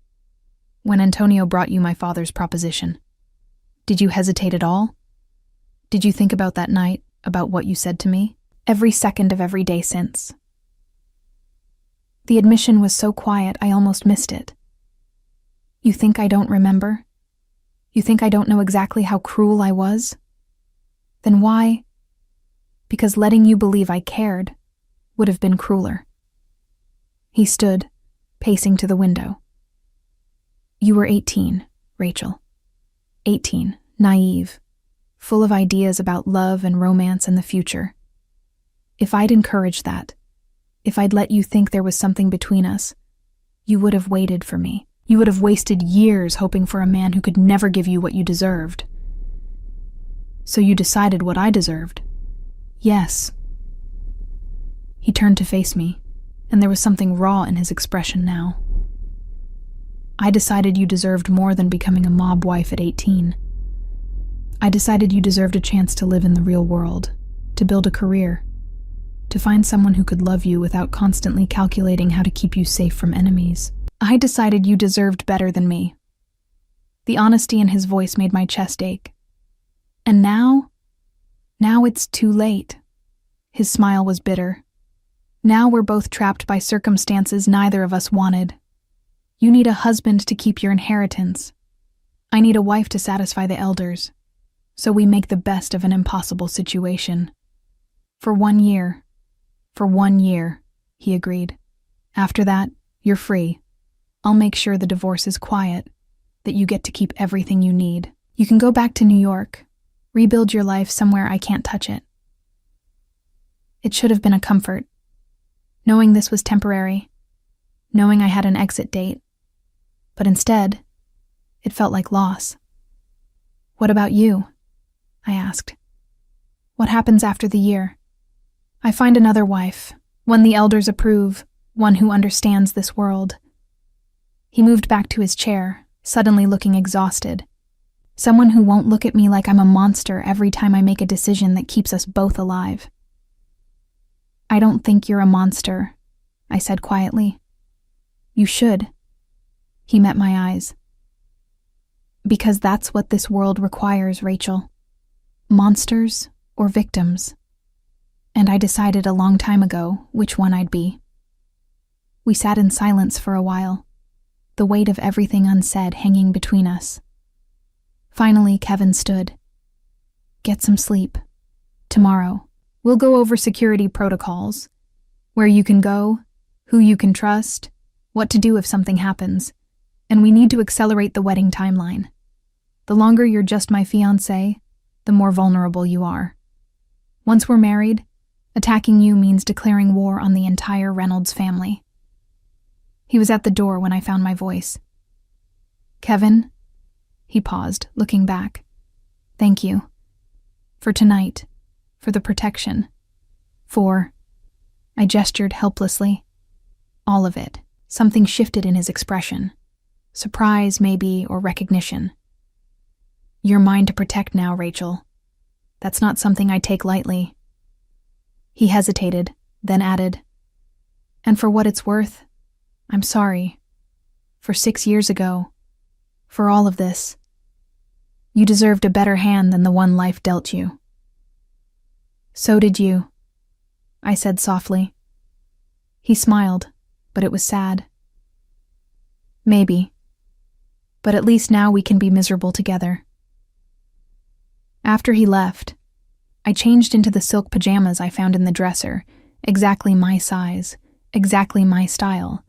when Antonio brought you my father's proposition, did you hesitate at all? Did you think about that night, about what you said to me? Every second of every day since. The admission was so quiet I almost missed it. You think I don't remember? You think I don't know exactly how cruel I was? Then why? Because letting you believe I cared would have been crueler. He stood, pacing to the window. You were 18, Rachel. 18, naive, full of ideas about love and romance and the future. If I'd encouraged that, if I'd let you think there was something between us, you would have waited for me. You would have wasted years hoping for a man who could never give you what you deserved. So you decided what I deserved. Yes. He turned to face me, and there was something raw in his expression now. I decided you deserved more than becoming a mob wife at 18. I decided you deserved a chance to live in the real world, to build a career, to find someone who could love you without constantly calculating how to keep you safe from enemies. I decided you deserved better than me. The honesty in his voice made my chest ache. And now it's too late. His smile was bitter, Now we're both trapped by circumstances neither of us wanted. You need a husband to keep your inheritance. I need a wife to satisfy the elders. So we make the best of an impossible situation. For 1 year, he agreed. After that, you're free. I'll make sure the divorce is quiet, that you get to keep everything you need. You can go back to New York, rebuild your life somewhere I can't touch it. It should have been a comfort, knowing this was temporary, knowing I had an exit date. But instead, it felt like loss. What about you? I asked. What happens after the year? I find another wife, one the elders approve, one who understands this world. He moved back to his chair, suddenly looking exhausted. Someone who won't look at me like I'm a monster every time I make a decision that keeps us both alive. I don't think you're a monster, I said quietly. You should. He met my eyes. Because that's what this world requires, Rachel. Monsters or victims. And I decided a long time ago which one I'd be. We sat in silence for a while, the weight of everything unsaid hanging between us. Finally, Kevin stood. Get some sleep. Tomorrow, we'll go over security protocols, where you can go, who you can trust, what to do if something happens, and we need to accelerate the wedding timeline. The longer you're just my fiancé, the more vulnerable you are. Once we're married, attacking you means declaring war on the entire Reynolds family. He was at the door when I found my voice. Kevin? He paused, looking back. Thank you. For tonight. For the protection. I gestured helplessly. All of it. Something shifted in his expression. Surprise, maybe, or recognition. You're mine to protect now, Rachel. That's not something I take lightly. He hesitated, then added, and for what it's worth, I'm sorry. For 6 years ago. For all of this. You deserved a better hand than the one life dealt you. So did you, I said softly. He smiled, but it was sad. Maybe. But at least now we can be miserable together. After he left, I changed into the silk pajamas I found in the dresser, exactly my size, exactly my style,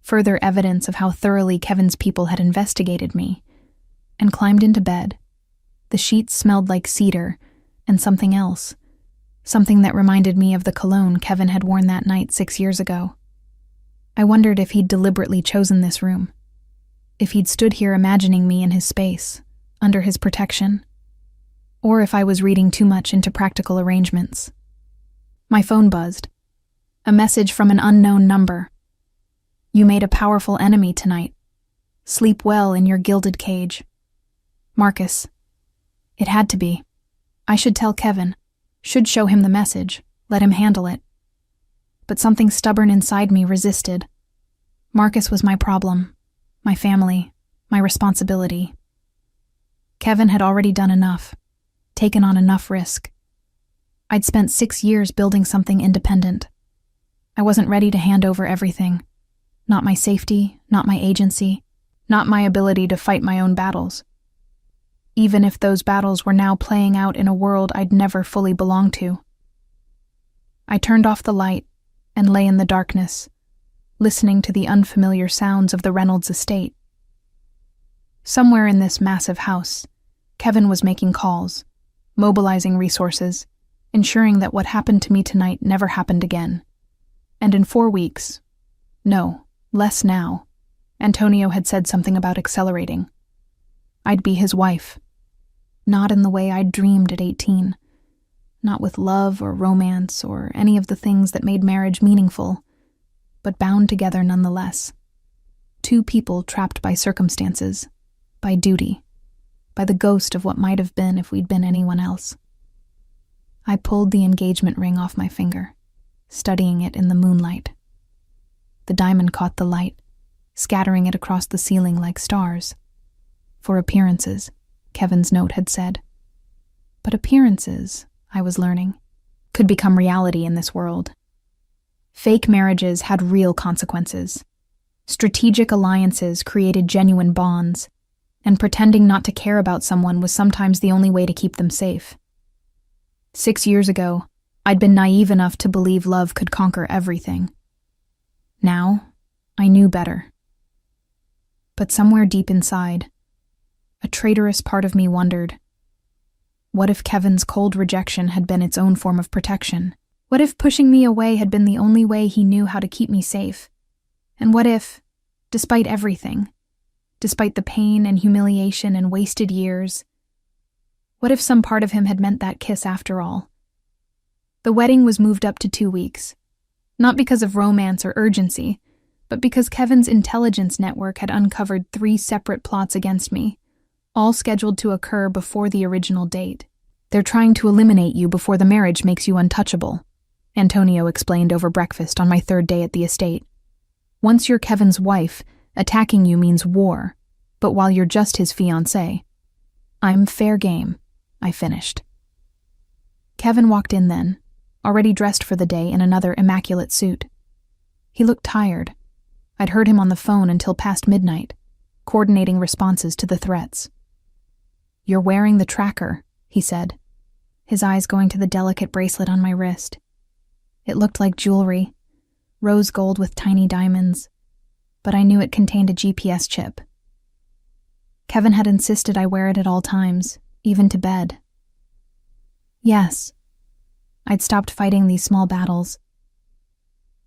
further evidence of how thoroughly Kevin's people had investigated me, and climbed into bed. The sheets smelled like cedar and something else, something that reminded me of the cologne Kevin had worn that night 6 years ago. I wondered if he'd deliberately chosen this room, if he'd stood here imagining me in his space, under his protection, or if I was reading too much into practical arrangements. My phone buzzed. A message from an unknown number. You made a powerful enemy tonight. Sleep well in your gilded cage. Marcus. It had to be. I should tell Kevin. Should show him the message. Let him handle it. But something stubborn inside me resisted. Marcus was my problem. My family. My responsibility. Kevin had already done enough. Taken on enough risk. I'd spent 6 years building something independent. I wasn't ready to hand over everything. Not my safety, not my agency, not my ability to fight my own battles. Even if those battles were now playing out in a world I'd never fully belonged to. I turned off the light and lay in the darkness, listening to the unfamiliar sounds of the Reynolds estate. Somewhere in this massive house, Kevin was making calls, mobilizing resources, ensuring that what happened to me tonight never happened again. And in 4 weeks, no, less now, Antonio had said something about accelerating. I'd be his wife. Not in the way I'd dreamed at 18. Not with love or romance or any of the things that made marriage meaningful, but bound together nonetheless. 2 people trapped by circumstances, by duty, by the ghost of what might have been if we'd been anyone else. I pulled the engagement ring off my finger, studying it in the moonlight. The diamond caught the light, scattering it across the ceiling like stars. For appearances, Kevin's note had said. But appearances, I was learning, could become reality in this world. Fake marriages had real consequences. Strategic alliances created genuine bonds, and pretending not to care about someone was sometimes the only way to keep them safe. 6 years ago, I'd been naive enough to believe love could conquer everything. Now, I knew better. But somewhere deep inside, a traitorous part of me wondered, what if Kevin's cold rejection had been its own form of protection? What if pushing me away had been the only way he knew how to keep me safe? And what if, despite everything, despite the pain and humiliation and wasted years, what if some part of him had meant that kiss after all? The wedding was moved up to 2 weeks, not because of romance or urgency, but because Kevin's intelligence network had uncovered 3 separate plots against me, all scheduled to occur before the original date. They're trying to eliminate you before the marriage makes you untouchable, Antonio explained over breakfast on my 3rd day at the estate. Once you're Kevin's wife, attacking you means war, but while you're just his fiancée, I'm fair game, I finished. Kevin walked in then, already dressed for the day in another immaculate suit. He looked tired. I'd heard him on the phone until past midnight, coordinating responses to the threats. "You're wearing the tracker," he said, his eyes going to the delicate bracelet on my wrist. It looked like jewelry, rose gold with tiny diamonds, but I knew it contained a GPS chip. Kevin had insisted I wear it at all times, even to bed. Yes, I'd stopped fighting these small battles.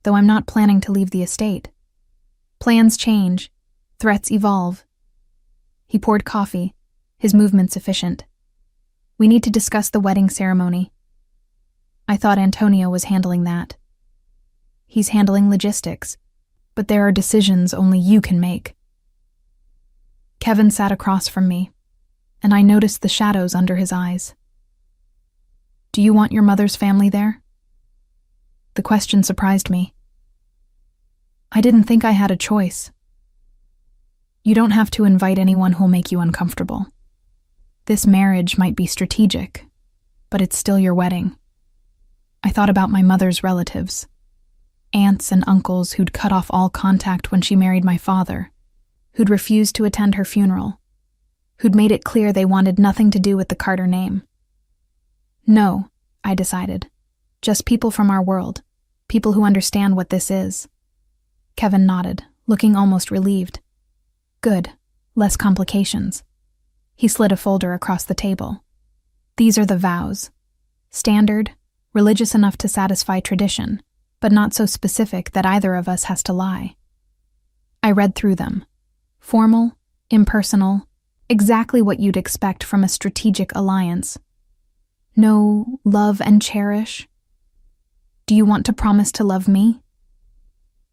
Though I'm not planning to leave the estate. Plans change, threats evolve. He poured coffee, his movements efficient. We need to discuss the wedding ceremony. I thought Antonio was handling that. He's handling logistics, but there are decisions only you can make. Kevin sat across from me, and I noticed the shadows under his eyes. "Do you want your mother's family there?" The question surprised me. I didn't think I had a choice. You don't have to invite anyone who'll make you uncomfortable. This marriage might be strategic, but it's still your wedding. I thought about my mother's relatives, aunts and uncles who'd cut off all contact when she married my father, who'd refused to attend her funeral, who'd made it clear they wanted nothing to do with the Carter name. No, I decided. Just people from our world, people who understand what this is. Kevin nodded, looking almost relieved. Good, less complications. He slid a folder across the table. These are the vows. Standard, religious enough to satisfy tradition, but not so specific that either of us has to lie. I read through them. Formal, impersonal, exactly what you'd expect from a strategic alliance. No love and cherish. Do you want to promise to love me?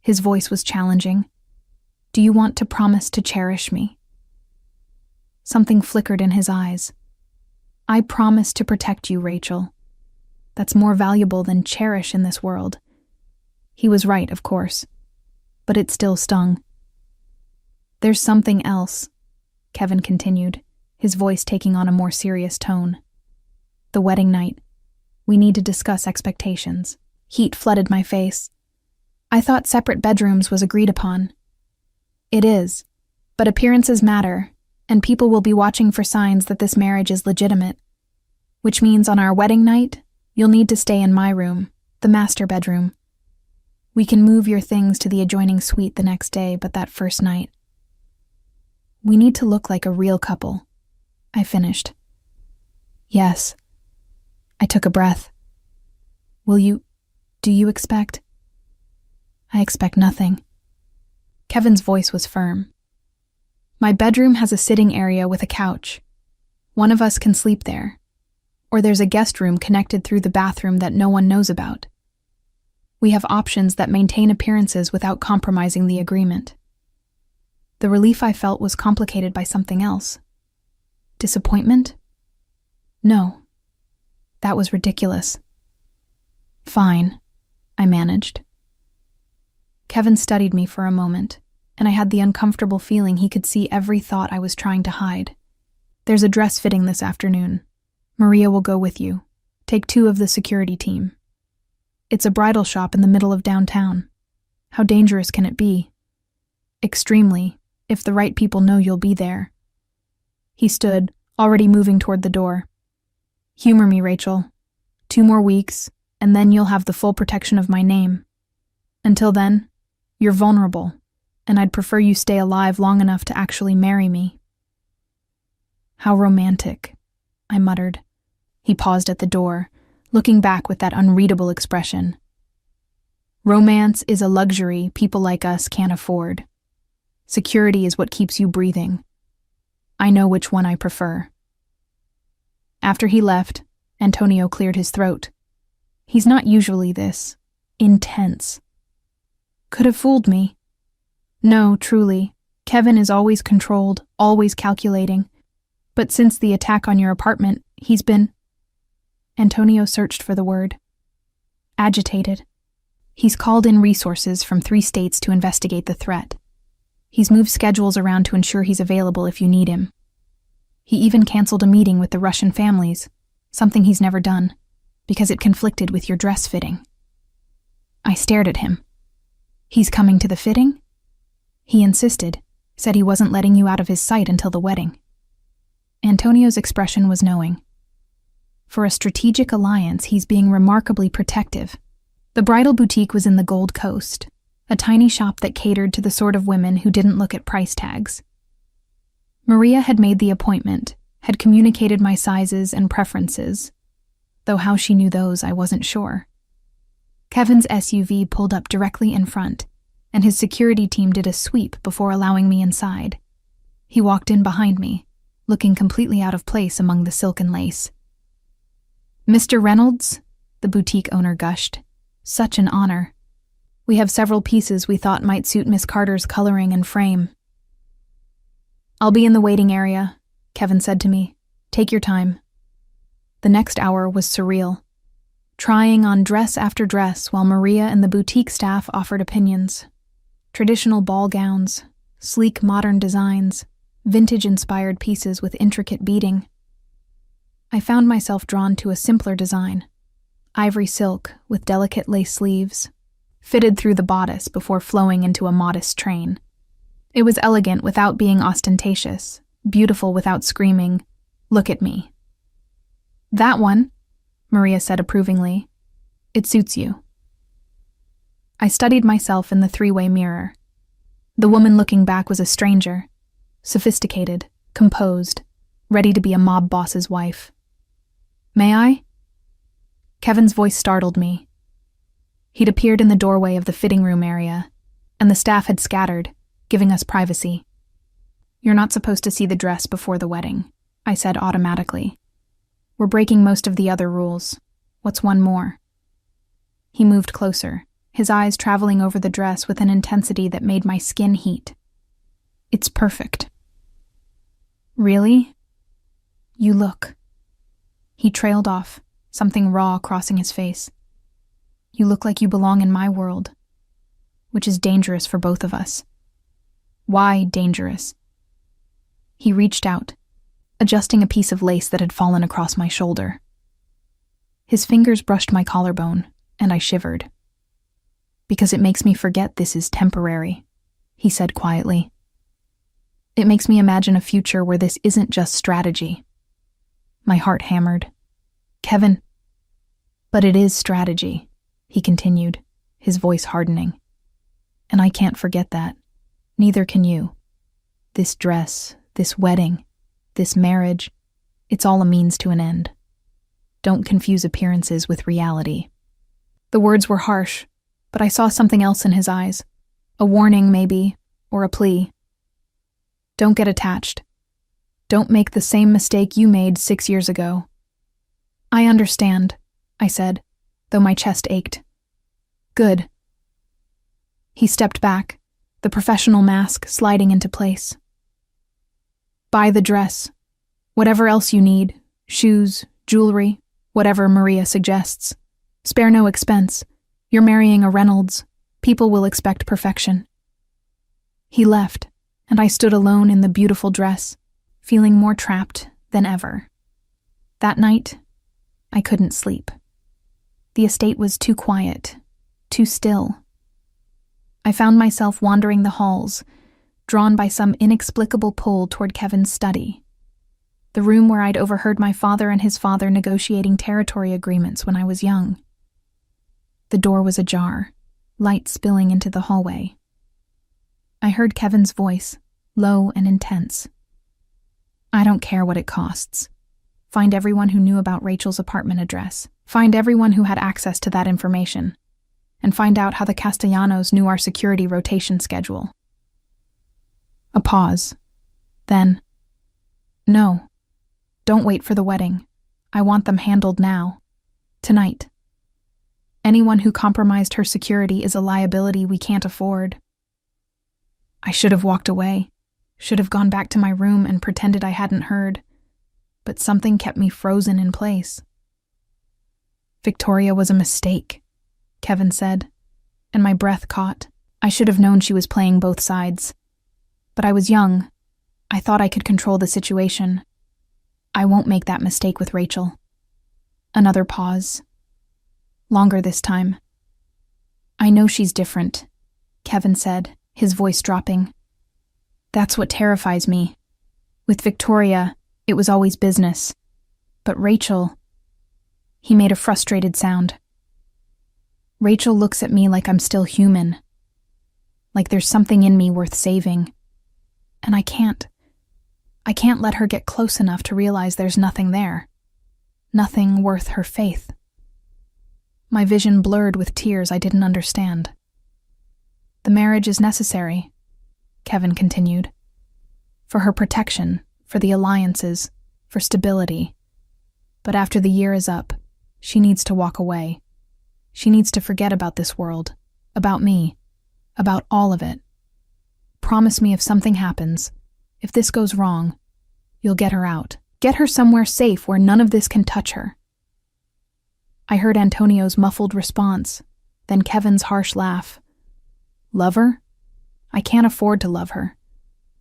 His voice was challenging. Do you want to promise to cherish me? Something flickered in his eyes. I promise to protect you, Rachel. That's more valuable than cherish in this world. He was right, of course, but it still stung. There's something else, Kevin continued, his voice taking on a more serious tone. The wedding night. We need to discuss expectations. Heat flooded my face. I thought separate bedrooms was agreed upon. It is, but appearances matter, and people will be watching for signs that this marriage is legitimate. Which means on our wedding night, you'll need to stay in my room, the master bedroom. We can move your things to the adjoining suite the next day, but that first night. We need to look like a real couple, I finished. Yes. I took a breath. Do you expect? I expect nothing. Kevin's voice was firm. My bedroom has a sitting area with a couch. One of us can sleep there. Or there's a guest room connected through the bathroom that no one knows about. We have options that maintain appearances without compromising the agreement. The relief I felt was complicated by something else. Disappointment? No. That was ridiculous. Fine, I managed. Kevin studied me for a moment, and I had the uncomfortable feeling he could see every thought I was trying to hide. There's a dress fitting this afternoon. Maria will go with you. Take 2 of the security team. It's a bridal shop in the middle of downtown. How dangerous can it be? Extremely, if the right people know you'll be there. He stood, already moving toward the door. Humor me, Rachel. 2 more weeks, and then you'll have the full protection of my name. Until then, you're vulnerable, and I'd prefer you stay alive long enough to actually marry me. How romantic, I muttered. He paused at the door, looking back with that unreadable expression. Romance is a luxury people like us can't afford. Security is what keeps you breathing. I know which one I prefer. After he left, Antonio cleared his throat. He's not usually this intense. Could have fooled me. No, truly, Kevin is always controlled, always calculating. But since the attack on your apartment, he's been... Antonio searched for the word. Agitated. He's called in resources from 3 states to investigate the threat. He's moved schedules around to ensure he's available if you need him. He even canceled a meeting with the Russian families, something he's never done, because it conflicted with your dress fitting. I stared at him. He's coming to the fitting? He insisted, said he wasn't letting you out of his sight until the wedding. Antonio's expression was knowing. For a strategic alliance, he's being remarkably protective. The bridal boutique was in the Gold Coast, a tiny shop that catered to the sort of women who didn't look at price tags. Maria had made the appointment, had communicated my sizes and preferences, though how she knew those I wasn't sure. Kevin's SUV pulled up directly in front, and his security team did a sweep before allowing me inside. He walked in behind me, looking completely out of place among the silk and lace. "Mr. Reynolds," the boutique owner gushed. "Such an honor. We have several pieces we thought might suit Miss Carter's coloring and frame." "I'll be in the waiting area," Kevin said to me. "Take your time." The next hour was surreal. Trying on dress after dress while Maria and the boutique staff offered opinions. Traditional ball gowns, sleek modern designs, vintage-inspired pieces with intricate beading. I found myself drawn to a simpler design, ivory silk with delicate lace sleeves, fitted through the bodice before flowing into a modest train. It was elegant without being ostentatious, beautiful without screaming, "Look at me." "That one," Maria said approvingly. "It suits you." I studied myself in the 3-way mirror. The woman looking back was a stranger, sophisticated, composed, ready to be a mob boss's wife. "May I?" Kevin's voice startled me. He'd appeared in the doorway of the fitting room area, and the staff had scattered, giving us privacy. "You're not supposed to see the dress before the wedding," I said automatically. "We're breaking most of the other rules. What's one more?" He moved closer, his eyes traveling over the dress with an intensity that made my skin heat. "It's perfect." "Really?" "You look." He trailed off, something raw crossing his face. "You look like you belong in my world," which is dangerous for both of us. "Why dangerous?" He reached out, adjusting a piece of lace that had fallen across my shoulder. His fingers brushed my collarbone, and I shivered. "Because it makes me forget this is temporary," he said quietly. "It makes me imagine a future where this isn't just strategy." My heart hammered. "Kevin." "But it is strategy," he continued, his voice hardening. "And I can't forget that. Neither can you. This dress, this wedding, this marriage, it's all a means to an end. Don't confuse appearances with reality." The words were harsh, but I saw something else in his eyes. A warning, maybe, or a plea. "Don't get attached. Don't make the same mistake you made 6 years ago." "I understand," I said, though my chest ached. "Good." He stepped back, the professional mask sliding into place. "Buy the dress. Whatever else you need, shoes, jewelry, whatever Maria suggests. Spare no expense. You're marrying a Reynolds. People will expect perfection." He left, and I stood alone in the beautiful dress, feeling more trapped than ever. That night, I couldn't sleep. The estate was too quiet, too still. I found myself wandering the halls, drawn by some inexplicable pull toward Kevin's study, the room where I'd overheard my father and his father negotiating territory agreements when I was young. The door was ajar, light spilling into the hallway. I heard Kevin's voice, low and intense. "I don't care what it costs. Find everyone who knew about Rachel's apartment address. Find everyone who had access to that information. And find out how the Castellanos knew our security rotation schedule." A pause. Then, "No, don't wait for the wedding. I want them handled now. Tonight. Anyone who compromised her security is a liability we can't afford." I should have walked away, should have gone back to my room and pretended I hadn't heard, but something kept me frozen in place. "Victoria was a mistake," Kevin said, and my breath caught. I should have known she was playing both sides. But I was young. I thought I could control the situation. I won't make that mistake with Rachel. Another pause. Longer this time. "I know she's different," Kevin said, his voice dropping. "That's what terrifies me. With Victoria, it was always business. But Rachel..." He made a frustrated sound. "Rachel looks at me like I'm still human. Like there's something in me worth saving. And I can't let her get close enough to realize there's nothing there. Nothing worth her faith." My vision blurred with tears I didn't understand. "The marriage is necessary," Kevin continued. "For her protection, for the alliances, for stability. But after the year is up, she needs to walk away. She needs to forget about this world, about me, about all of it. Promise me if something happens, if this goes wrong, you'll get her out. Get her somewhere safe where none of this can touch her." I heard Antonio's muffled response, then Kevin's harsh laugh. "Love her? I can't afford to love her.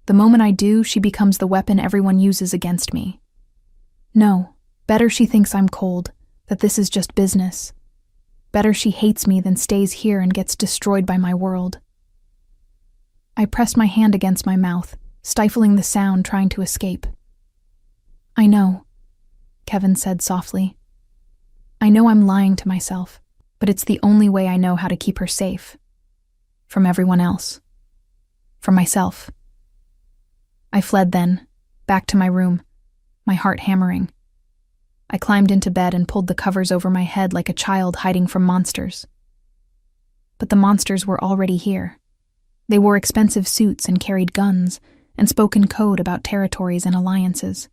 The moment I do, she becomes the weapon everyone uses against me. No, better she thinks I'm cold, that this is just business. Better she hates me than stays here and gets destroyed by my world." I pressed my hand against my mouth, stifling the sound, trying to escape. "I know," Kevin said softly. "I know I'm lying to myself, but it's the only way I know how to keep her safe. From everyone else. From myself." I fled then, back to my room, my heart hammering. I climbed into bed and pulled the covers over my head like a child hiding from monsters. But the monsters were already here. They wore expensive suits and carried guns, and spoke in code about territories and alliances.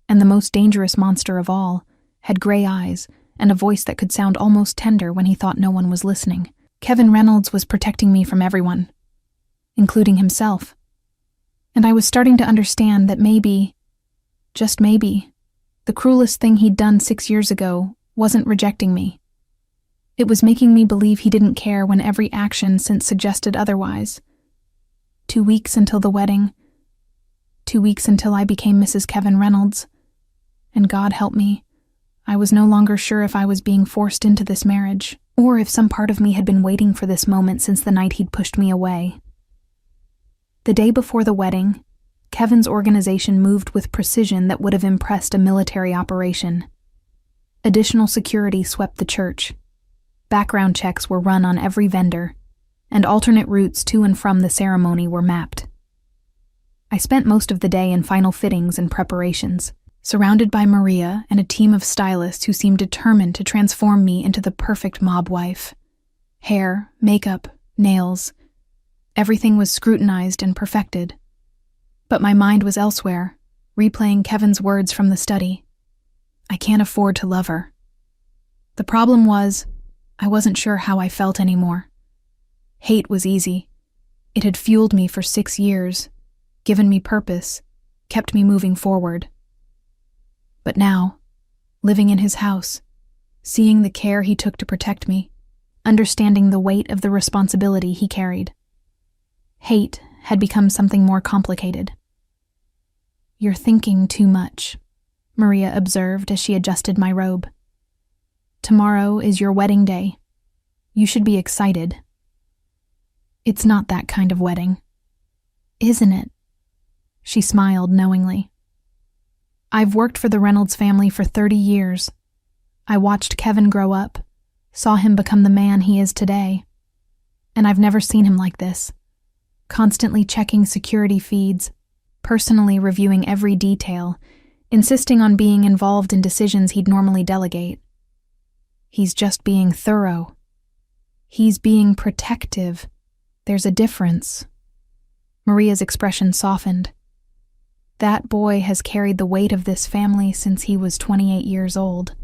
And the most dangerous monster of all had gray eyes and a voice that could sound almost tender when he thought no one was listening. Kevin Reynolds was protecting me from everyone, including himself. And I was starting to understand that maybe, just maybe, the cruelest thing he'd done 6 years ago wasn't rejecting me. It was making me believe he didn't care when every action since suggested otherwise. 2 weeks until the wedding. 2 weeks until I became Mrs. Kevin Reynolds. And God help me, I was no longer sure if I was being forced into this marriage, or if some part of me had been waiting for this moment since the night he'd pushed me away. The day before the wedding, Kevin's organization moved with precision that would have impressed a military operation. Additional security swept the church. Background checks were run on every vendor, and alternate routes to and from the ceremony were mapped. I spent most of the day in final fittings and preparations, surrounded by Maria and a team of stylists who seemed determined to transform me into the perfect mob wife. Hair, makeup, nails, everything was scrutinized and perfected. But my mind was elsewhere, replaying Kevin's words from the study. I can't afford to love her. The problem was, I wasn't sure how I felt anymore. Hate was easy. It had fueled me for 6 years, given me purpose, kept me moving forward. But now, living in his house, seeing the care he took to protect me, understanding the weight of the responsibility he carried, hate had become something more complicated. "You're thinking too much," Maria observed as she adjusted my robe. Tomorrow is your wedding day. You should be excited. It's not that kind of wedding. Isn't it? She smiled knowingly. I've worked for the Reynolds family for 30 years. I watched Kevin grow up, saw him become the man he is today. And I've never seen him like this. Constantly checking security feeds, personally reviewing every detail, insisting on being involved in decisions he'd normally delegate. He's just being thorough. He's being protective. There's a difference. Maria's expression softened. That boy has carried the weight of this family since he was 28 years old.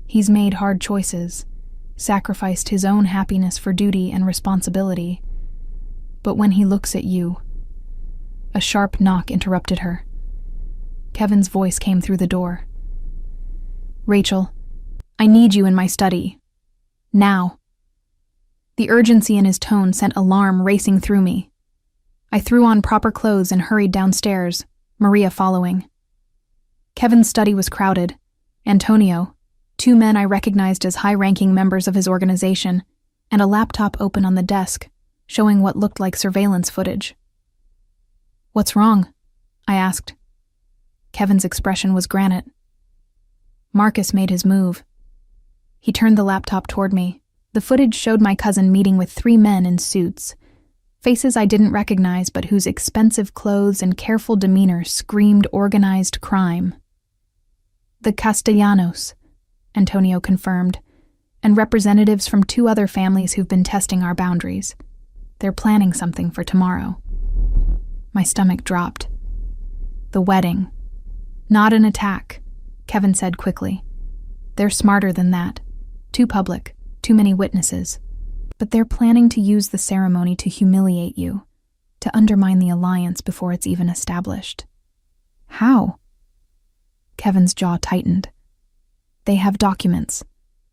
He's made hard choices, sacrificed his own happiness for duty and responsibility. But when he looks at you... A sharp knock interrupted her. Kevin's voice came through the door. Rachel, I need you in my study. Now. The urgency in his tone sent alarm racing through me. I threw on proper clothes and hurried downstairs, Maria following. Kevin's study was crowded. Antonio, 2 men I recognized as high-ranking members of his organization, and a laptop open on the desk, showing what looked like surveillance footage. What's wrong? I asked. Kevin's expression was granite. Marcus made his move. He turned the laptop toward me. The footage showed my cousin meeting with 3 men in suits, faces I didn't recognize but whose expensive clothes and careful demeanor screamed organized crime. The Castellanos, Antonio confirmed, and representatives from 2 other families who've been testing our boundaries. They're planning something for tomorrow. My stomach dropped. The wedding. Not an attack, Kevin said quickly. They're smarter than that. Too public, too many witnesses. But they're planning to use the ceremony to humiliate you, to undermine the alliance before it's even established. How? Kevin's jaw tightened. They have documents,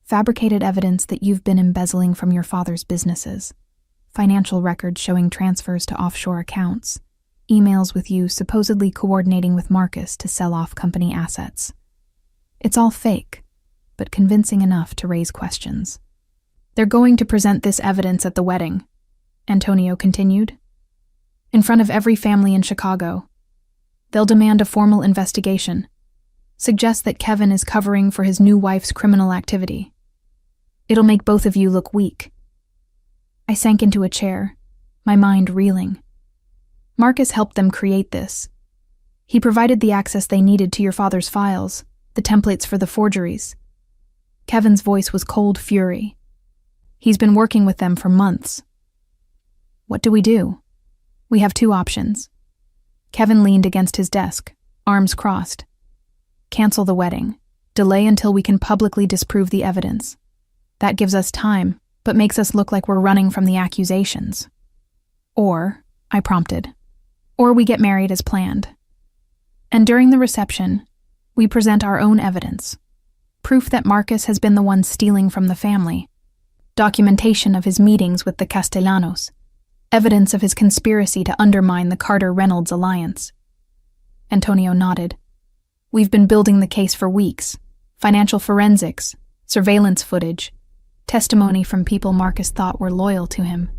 fabricated evidence that you've been embezzling from your father's businesses, financial records showing transfers to offshore accounts, emails with you supposedly coordinating with Marcus to sell off company assets. It's all fake, but convincing enough to raise questions. They're going to present this evidence at the wedding, Antonio continued. In front of every family in Chicago. They'll demand a formal investigation, suggest that Kevin is covering for his new wife's criminal activity. It'll make both of you look weak. I sank into a chair, my mind reeling. Marcus helped them create this. He provided the access they needed to your father's files, the templates for the forgeries. Kevin's voice was cold fury. He's been working with them for months. What do? We have 2 options. Kevin leaned against his desk, arms crossed. Cancel the wedding. Delay until we can publicly disprove the evidence. That gives us time, but makes us look like we're running from the accusations. Or, I prompted, or we get married as planned. And during the reception, we present our own evidence. Proof that Marcus has been the one stealing from the family. Documentation of his meetings with the Castellanos. Evidence of his conspiracy to undermine the Carter-Reynolds alliance. Antonio nodded. We've been building the case for weeks. Financial forensics, surveillance footage, testimony from people Marcus thought were loyal to him.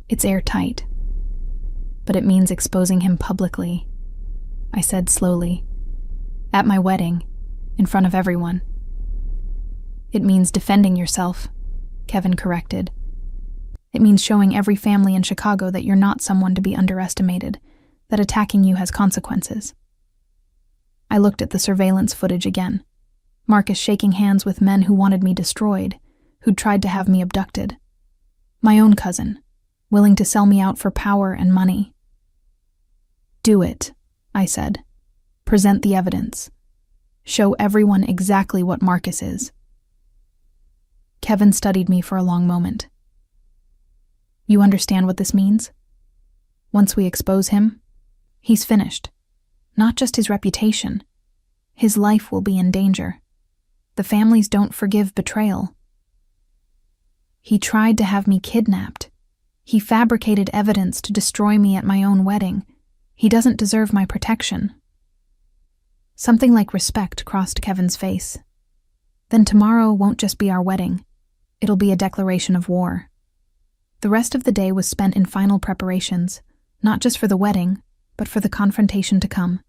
It's airtight. But it means exposing him publicly, I said slowly. At my wedding, in front of everyone. It means defending yourself, Kevin corrected. It means showing every family in Chicago that you're not someone to be underestimated, that attacking you has consequences. I looked at the surveillance footage again. Marcus shaking hands with men who wanted me destroyed, who'd tried to have me abducted. My own cousin, willing to sell me out for power and money. Do it, I said. Present the evidence. Show everyone exactly what Marcus is. Kevin studied me for a long moment. You understand what this means? Once we expose him, he's finished. Not just his reputation. His life will be in danger. The families don't forgive betrayal. He tried to have me kidnapped. He fabricated evidence to destroy me at my own wedding. He doesn't deserve my protection. Something like respect crossed Kevin's face. then tomorrow won't just be our wedding. It'll be a declaration of war. The rest of the day was spent in final preparations, not just for the wedding, but for the confrontation to come.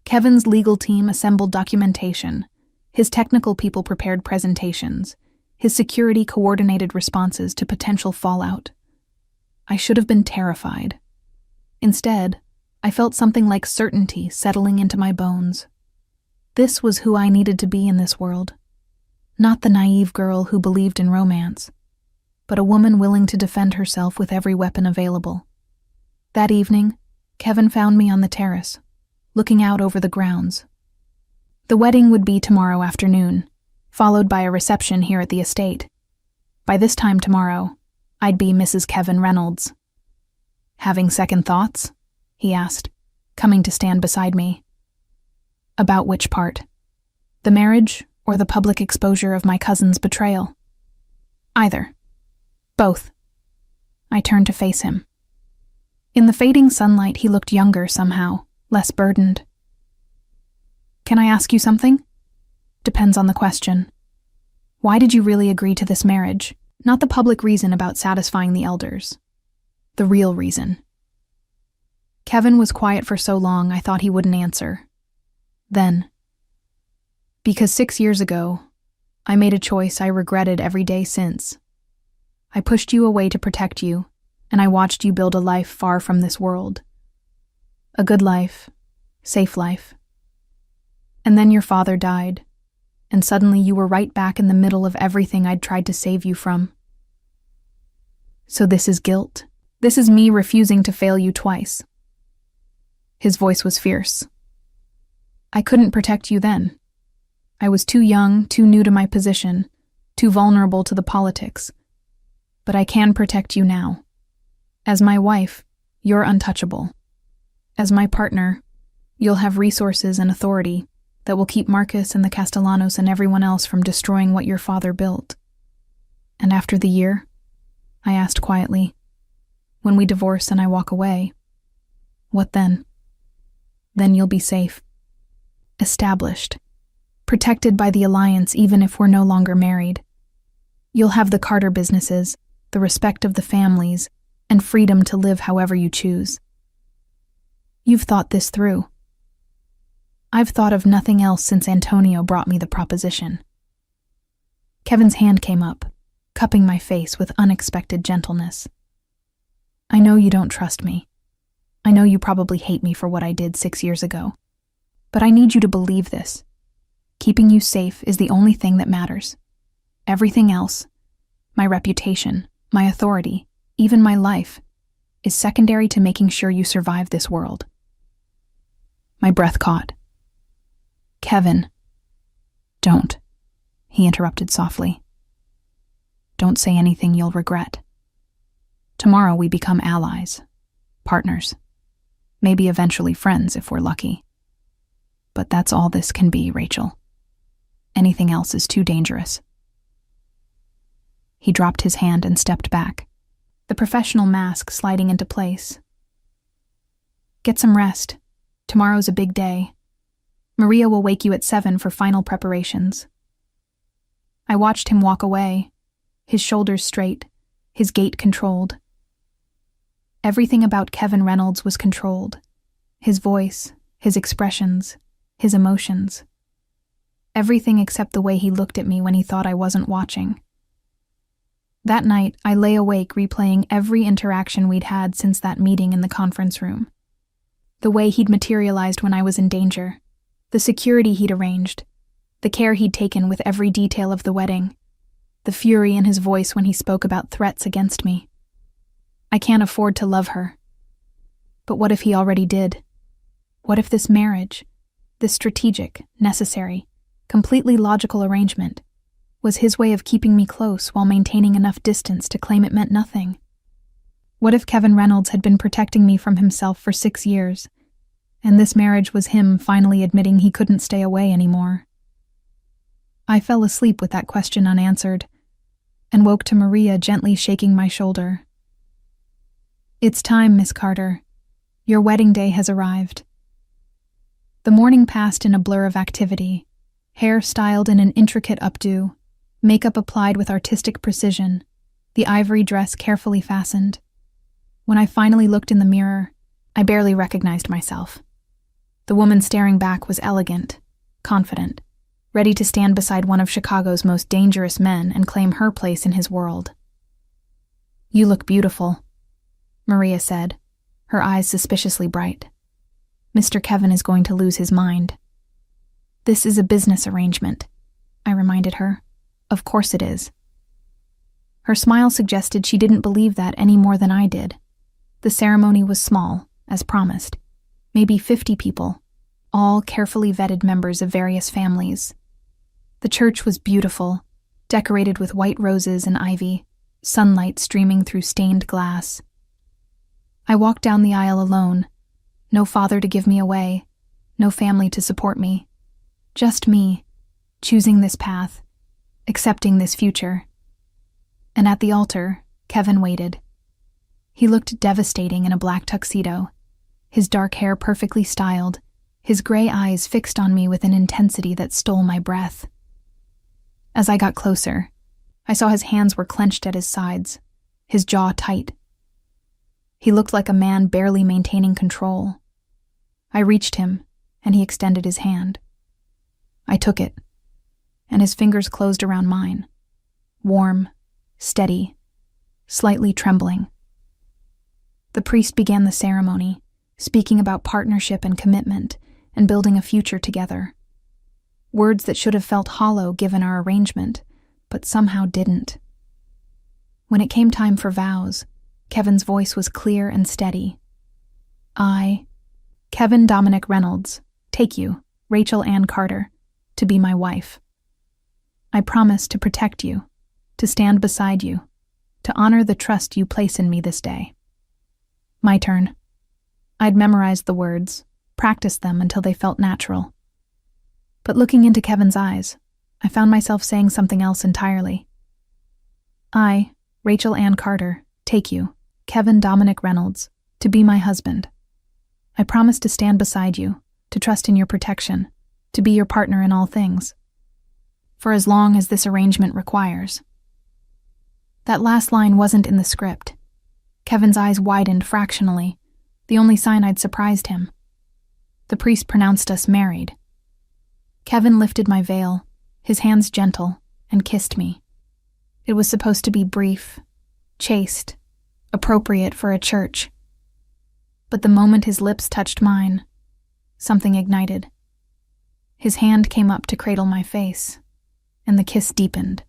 Kevin's legal team assembled documentation. His technical people prepared presentations. His security coordinated responses to potential fallout. I should have been terrified. Instead, I felt something like certainty settling into my bones. This was who I needed to be in this world. Not the naive girl who believed in romance, but a woman willing to defend herself with every weapon available. That evening, Kevin found me on the terrace, looking out over the grounds. The wedding would be tomorrow afternoon, followed by a reception here at the estate. By this time tomorrow, I'd be Mrs. Kevin Reynolds. "Having second thoughts?" he asked, coming to stand beside me. "About which part? The marriage or the public exposure of my cousin's betrayal?" "Either. Both." I turned to face him. In the fading sunlight, he looked younger somehow, less burdened. "Can I ask you something?" "Depends on the question. Why did you really agree to this marriage? Not the public reason about satisfying the elders. The real reason." Kevin was quiet for so long I thought he wouldn't answer. Then, "Because 6 years ago, I made a choice I regretted every day since. I pushed you away to protect you, and I watched you build a life far from this world. A good life, safe life. And then your father died, and suddenly you were right back in the middle of everything I'd tried to save you from. So this is guilt. This is me refusing to fail you twice." His voice was fierce. "I couldn't protect you then. I was too young, too new to my position, too vulnerable to the politics. But I can protect you now. As my wife, you're untouchable. As my partner, you'll have resources and authority that will keep Marcus and the Castellanos and everyone else from destroying what your father built. And after the year," I asked quietly, "when we divorce and I walk away, what then?" "Then you'll be safe. Established. Protected by the alliance even if we're no longer married. You'll have the Carter businesses, the respect of the families, and freedom to live however you choose. You've thought this through." "I've thought of nothing else since Antonio brought me the proposition." Kevin's hand came up, cupping my face with unexpected gentleness. "I know you don't trust me. I know you probably hate me for what I did 6 years ago. But I need you to believe this. Keeping you safe is the only thing that matters. Everything else, my reputation, my authority, even my life, is secondary to making sure you survive this world." My breath caught. "Kevin." "Don't," he interrupted softly. "Don't say anything you'll regret. Tomorrow we become allies, partners, maybe eventually friends if we're lucky. But that's all this can be, Rachel. Anything else is too dangerous." He dropped his hand and stepped back, the professional mask sliding into place. "Get some rest. Tomorrow's a big day. Maria will wake you at 7 for final preparations." I watched him walk away, his shoulders straight, his gait controlled. Everything about Kevin Reynolds was controlled. His voice, his expressions, his emotions. Everything except the way he looked at me when he thought I wasn't watching. That night, I lay awake replaying every interaction we'd had since that meeting in the conference room. The way he'd materialized when I was in danger, the security he'd arranged, the care he'd taken with every detail of the wedding, the fury in his voice when he spoke about threats against me. I can't afford to love her. But what if he already did? What if this marriage, this strategic, necessary, completely logical arrangement, was his way of keeping me close while maintaining enough distance to claim it meant nothing? What if Kevin Reynolds had been protecting me from himself for 6 years, and this marriage was him finally admitting he couldn't stay away anymore? I fell asleep with that question unanswered, and woke to Maria gently shaking my shoulder. "It's time, Miss Carter. Your wedding day has arrived." The morning passed in a blur of activity. Hair styled in an intricate updo, makeup applied with artistic precision, the ivory dress carefully fastened. When I finally looked in the mirror, I barely recognized myself. The woman staring back was elegant, confident, ready to stand beside one of Chicago's most dangerous men and claim her place in his world. "You look beautiful," Maria said, her eyes suspiciously bright. "Mr. Kevin is going to lose his mind." "This is a business arrangement," I reminded her. "Of course it is." Her smile suggested she didn't believe that any more than I did. The ceremony was small, as promised. Maybe 50 people, all carefully vetted members of various families. The church was beautiful, decorated with white roses and ivy, sunlight streaming through stained glass. I walked down the aisle alone, no father to give me away, no family to support me. Just me, choosing this path, accepting this future. And at the altar, Kevin waited. He looked devastating in a black tuxedo, his dark hair perfectly styled, his gray eyes fixed on me with an intensity that stole my breath. As I got closer, I saw his hands were clenched at his sides, his jaw tight. He looked like a man barely maintaining control. I reached him, and he extended his hand. I took it, and his fingers closed around mine, warm, steady, slightly trembling. The priest began the ceremony, speaking about partnership and commitment, and building a future together. Words that should have felt hollow given our arrangement, but somehow didn't. When it came time for vows, Kevin's voice was clear and steady. "I, Kevin Dominic Reynolds, take you, Rachel Ann Carter, to be my wife. I promise to protect you, to stand beside you, to honor the trust you place in me this day." My turn. I'd memorized the words, practiced them until they felt natural. But looking into Kevin's eyes, I found myself saying something else entirely. "I, Rachel Ann Carter, take you, Kevin Dominic Reynolds, to be my husband. I promise to stand beside you, to trust in your protection, to be your partner in all things, for as long as this arrangement requires." That last line wasn't in the script. Kevin's eyes widened fractionally, the only sign I'd surprised him. The priest pronounced us married. Kevin lifted my veil, his hands gentle, and kissed me. It was supposed to be brief, chaste, appropriate for a church. But the moment his lips touched mine, something ignited. His hand came up to cradle my face, and the kiss deepened,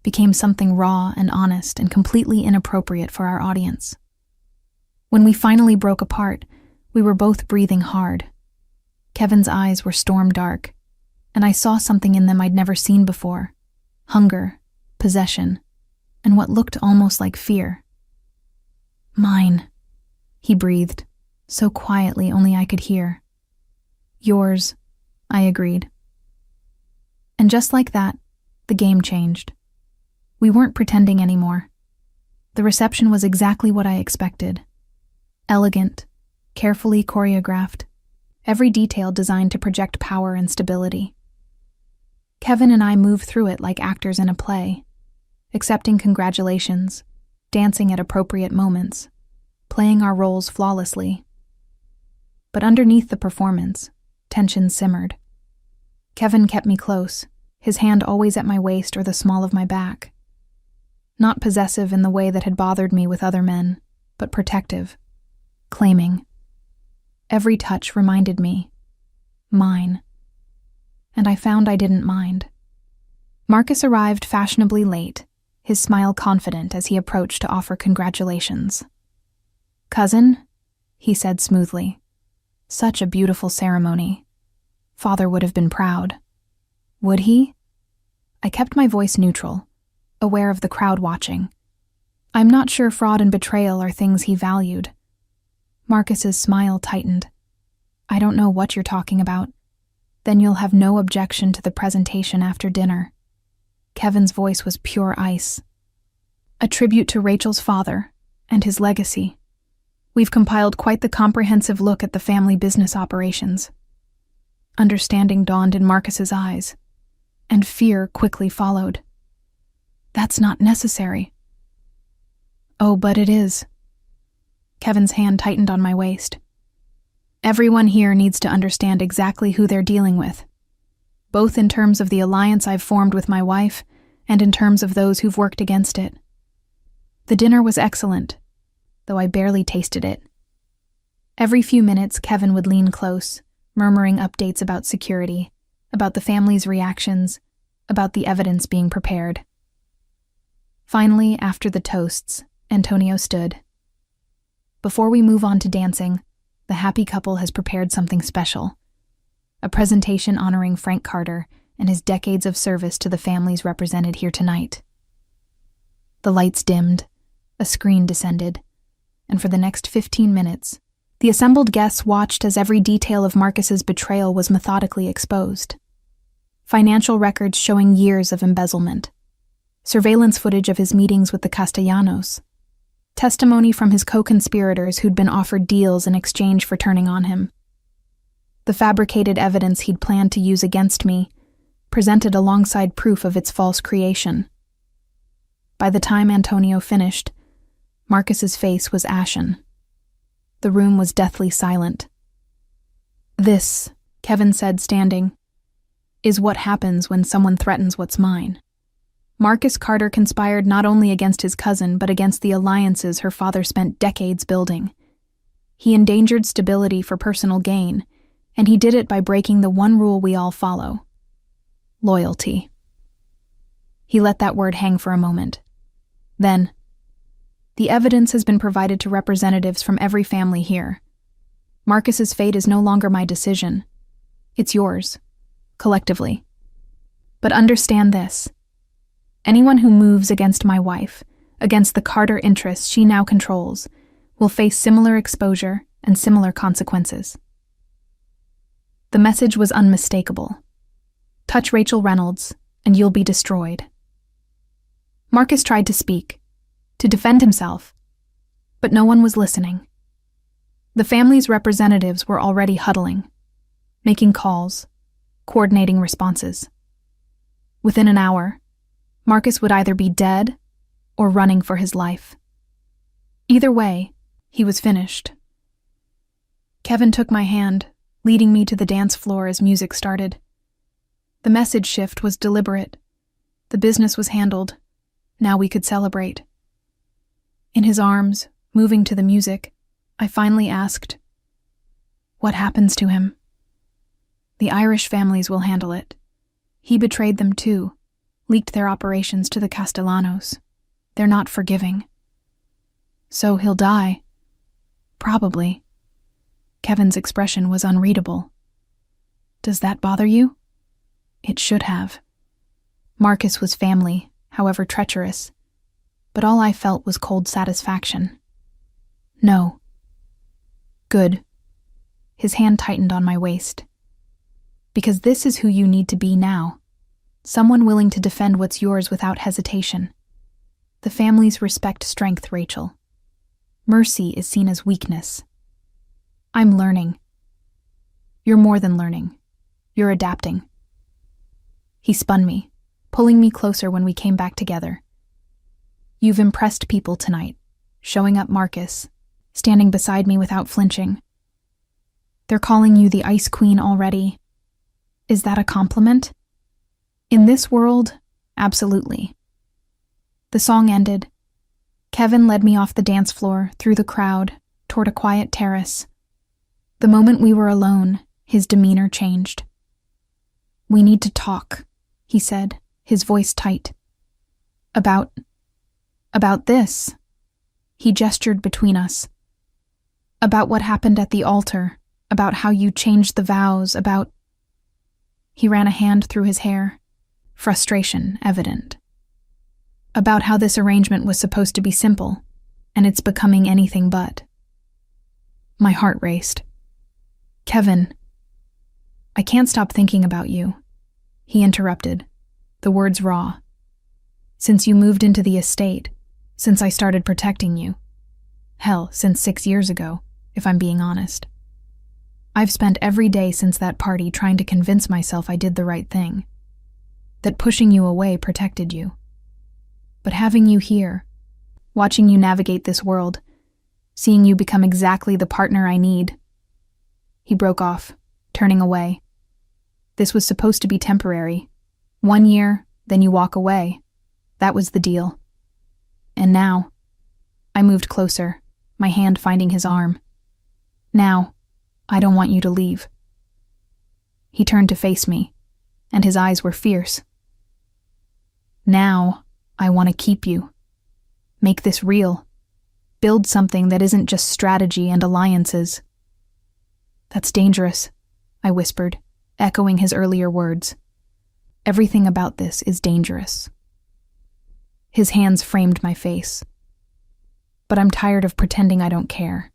became something raw and honest and completely inappropriate for our audience. When we finally broke apart, we were both breathing hard. Kevin's eyes were storm dark, and I saw something in them I'd never seen before: hunger, possession, and what looked almost like fear. "Mine," he breathed, so quietly only I could hear. "Yours," I agreed. And just like that, the game changed. We weren't pretending anymore. The reception was exactly what I expected. Elegant, carefully choreographed, every detail designed to project power and stability. Kevin and I moved through it like actors in a play, accepting congratulations, dancing at appropriate moments, playing our roles flawlessly. But underneath the performance, tension simmered. Kevin kept me close, his hand always at my waist or the small of my back. Not possessive in the way that had bothered me with other men, but protective, claiming. Every touch reminded me, mine. And I found I didn't mind. Marcus arrived fashionably late, his smile confident as he approached to offer congratulations. "Cousin," he said smoothly. "Such a beautiful ceremony. Father would have been proud." Would he? I kept my voice neutral, aware of the crowd watching. I'm not sure fraud and betrayal are things he valued. Marcus's smile tightened. "I don't know what you're talking about. Then you'll have no objection to the presentation after dinner." Kevin's voice was pure ice. "A tribute to Rachel's father and his legacy. We've compiled quite the comprehensive look at the family business operations." Understanding dawned in Marcus's eyes, and fear quickly followed. That's not necessary. Oh, but it is. Kevin's hand tightened on my waist. Everyone here needs to understand exactly who they're dealing with, both in terms of the alliance I've formed with my wife and in terms of those who've worked against it. The dinner was excellent, though I barely tasted it. Every few minutes, Kevin would lean close, murmuring updates about security, about the family's reactions, about the evidence being prepared. Finally, after the toasts, Antonio stood. Before we move on to dancing, the happy couple has prepared something special. A presentation honoring Frank Carter and his decades of service to the families represented here tonight. The lights dimmed, a screen descended, and for the next 15 minutes, the assembled guests watched as every detail of Marcus's betrayal was methodically exposed. Financial records showing years of embezzlement, surveillance footage of his meetings with the Castellanos, testimony from his co-conspirators who'd been offered deals in exchange for turning on him. The fabricated evidence he'd planned to use against me, presented alongside proof of its false creation. By the time Antonio finished, Marcus's face was ashen. The room was deathly silent. "This," Kevin said, standing, "is what happens when someone threatens what's mine." Marcus Carter conspired not only against his cousin, but against the alliances her father spent decades building. He endangered stability for personal gain, and he did it by breaking the one rule we all follow: loyalty. He let that word hang for a moment. Then, "The evidence has been provided to representatives from every family here. Marcus's fate is no longer my decision. It's yours, collectively. But understand this. Anyone who moves against my wife, against the Carter interests she now controls, will face similar exposure and similar consequences." The message was unmistakable. Touch Rachel Reynolds, and you'll be destroyed. Marcus tried to speak, to defend himself, but no one was listening. The family's representatives were already huddling, making calls, coordinating responses. Within an hour, Marcus would either be dead or running for his life. Either way, he was finished. Kevin took my hand, leading me to the dance floor as music started. The message shift was deliberate. The business was handled. Now we could celebrate. In his arms, moving to the music, I finally asked, "What happens to him?" "The Irish families will handle it. He betrayed them too, leaked their operations to the Castellanos. They're not forgiving." "So he'll die?" "Probably." Kevin's expression was unreadable. "Does that bother you?" "It should have." Marcus was family, however treacherous, but all I felt was cold satisfaction. "No." "Good." His hand tightened on my waist. "Because this is who you need to be now. Someone willing to defend what's yours without hesitation. The families respect strength, Rachel. Mercy is seen as weakness. I'm learning. You're more than learning. You're adapting." He spun me, pulling me closer when we came back together. "You've impressed people tonight, showing up Marcus, standing beside me without flinching. They're calling you the Ice Queen already. Is that a compliment?" "In this world, absolutely." The song ended. Kevin led me off the dance floor, through the crowd, toward a quiet terrace. The moment we were alone, his demeanor changed. "We need to talk," he said, his voice tight. About this." He gestured between us. "About what happened at the altar, about how you changed the vows, about—" He ran a hand through his hair, frustration evident. "About how this arrangement was supposed to be simple, and it's becoming anything but." My heart raced. "Kevin, I can't stop thinking about you," he interrupted, the words raw. "Since you moved into the estate, since I started protecting you. Hell, since 6 years ago, if I'm being honest. I've spent every day since that party trying to convince myself I did the right thing. that pushing you away protected you. But having you here, watching you navigate this world, seeing you become exactly the partner I need." He broke off, turning away. "This was supposed to be temporary. 1 year, then you walk away. That was the deal. And now," I moved closer, my hand finding his arm. "Now, I don't want you to leave." He turned to face me, and his eyes were fierce. "Now, I want to keep you. Make this real. Build something that isn't just strategy and alliances." "That's dangerous," I whispered, echoing his earlier words. "Everything about this is dangerous." His hands framed my face. "But I'm tired of pretending I don't care.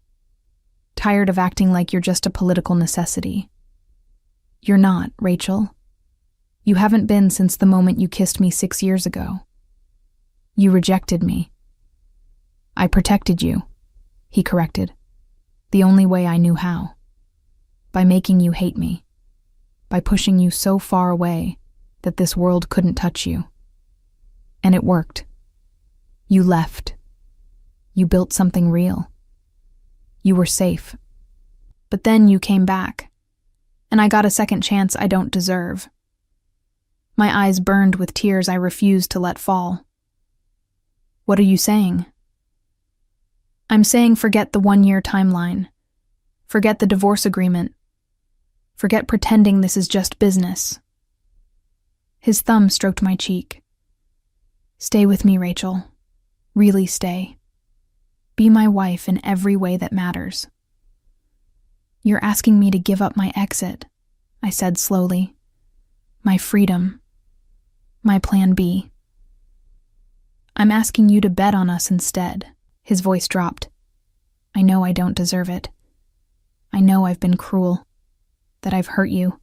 Tired of acting like you're just a political necessity. You're not, Rachel. You haven't been since the moment you kissed me 6 years ago. You rejected me." "I protected you," he corrected, "the only way I knew how. By making you hate me. By pushing you so far away that this world couldn't touch you. And it worked. You left. You built something real. You were safe. But then you came back, and I got a second chance I don't deserve." My eyes burned with tears I refused to let fall. "What are you saying?" "I'm saying forget the 1-year timeline. Forget the divorce agreement. Forget pretending this is just business." His thumb stroked my cheek. "Stay with me, Rachel. Really stay. Be my wife in every way that matters." "You're asking me to give up my exit," I said slowly. "My freedom. My plan B. I'm asking you to bet on us instead." His voice dropped. "I know I don't deserve it. I know I've been cruel, that I've hurt you,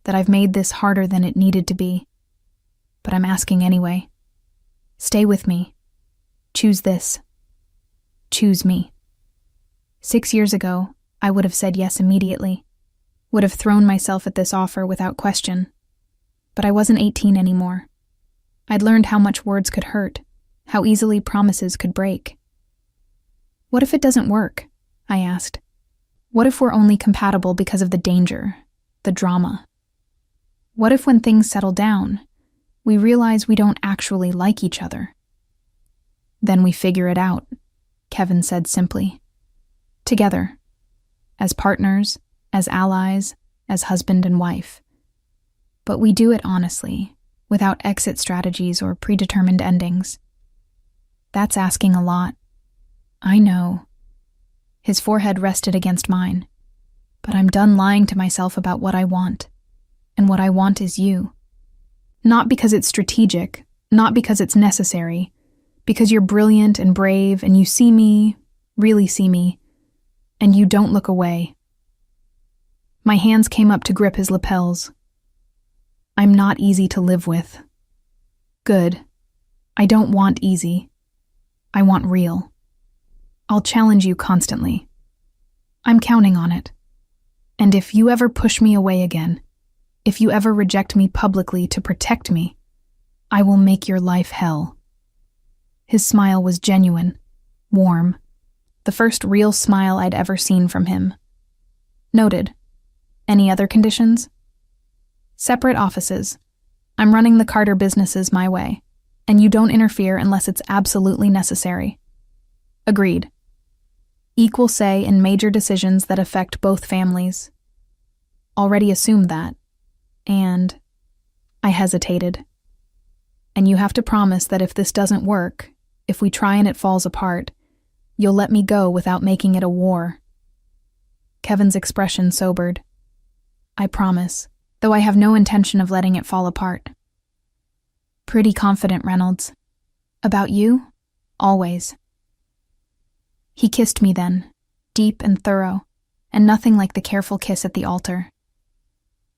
that I've made this harder than it needed to be. But I'm asking anyway. Stay with me. Choose this. Choose me." 6 years ago, I would have said yes immediately, would have thrown myself at this offer without question. But I wasn't 18 anymore. I'd learned how much words could hurt, how easily promises could break. "What if it doesn't work?" I asked. "What if we're only compatible because of the danger, the drama? What if when things settle down, we realize we don't actually like each other?" "Then we figure it out," Kevin said simply. "Together. As partners, as allies, as husband and wife. But we do it honestly, without exit strategies or predetermined endings." "That's asking a lot." "I know." His forehead rested against mine. "But I'm done lying to myself about what I want. And what I want is you. Not because it's strategic, not because it's necessary, because you're brilliant and brave and you see me, really see me, and you don't look away." My hands came up to grip his lapels. "I'm not easy to live with." "Good. I don't want easy. I want real. I'll challenge you constantly. I'm counting on it. And if you ever push me away again, if you ever reject me publicly to protect me, I will make your life hell." His smile was genuine, warm, the first real smile I'd ever seen from him. "Noted. Any other conditions?" "Separate offices. I'm running the Carter businesses my way, and you don't interfere unless it's absolutely necessary." "Agreed. Equal say in major decisions that affect both families." "Already assumed that. And..." I hesitated. "And you have to promise that if this doesn't work, if we try and it falls apart, you'll let me go without making it a war." Kevin's expression sobered. "I promise, though I have no intention of letting it fall apart." "Pretty confident, Reynolds. About you? Always." He kissed me then, deep and thorough, and nothing like the careful kiss at the altar.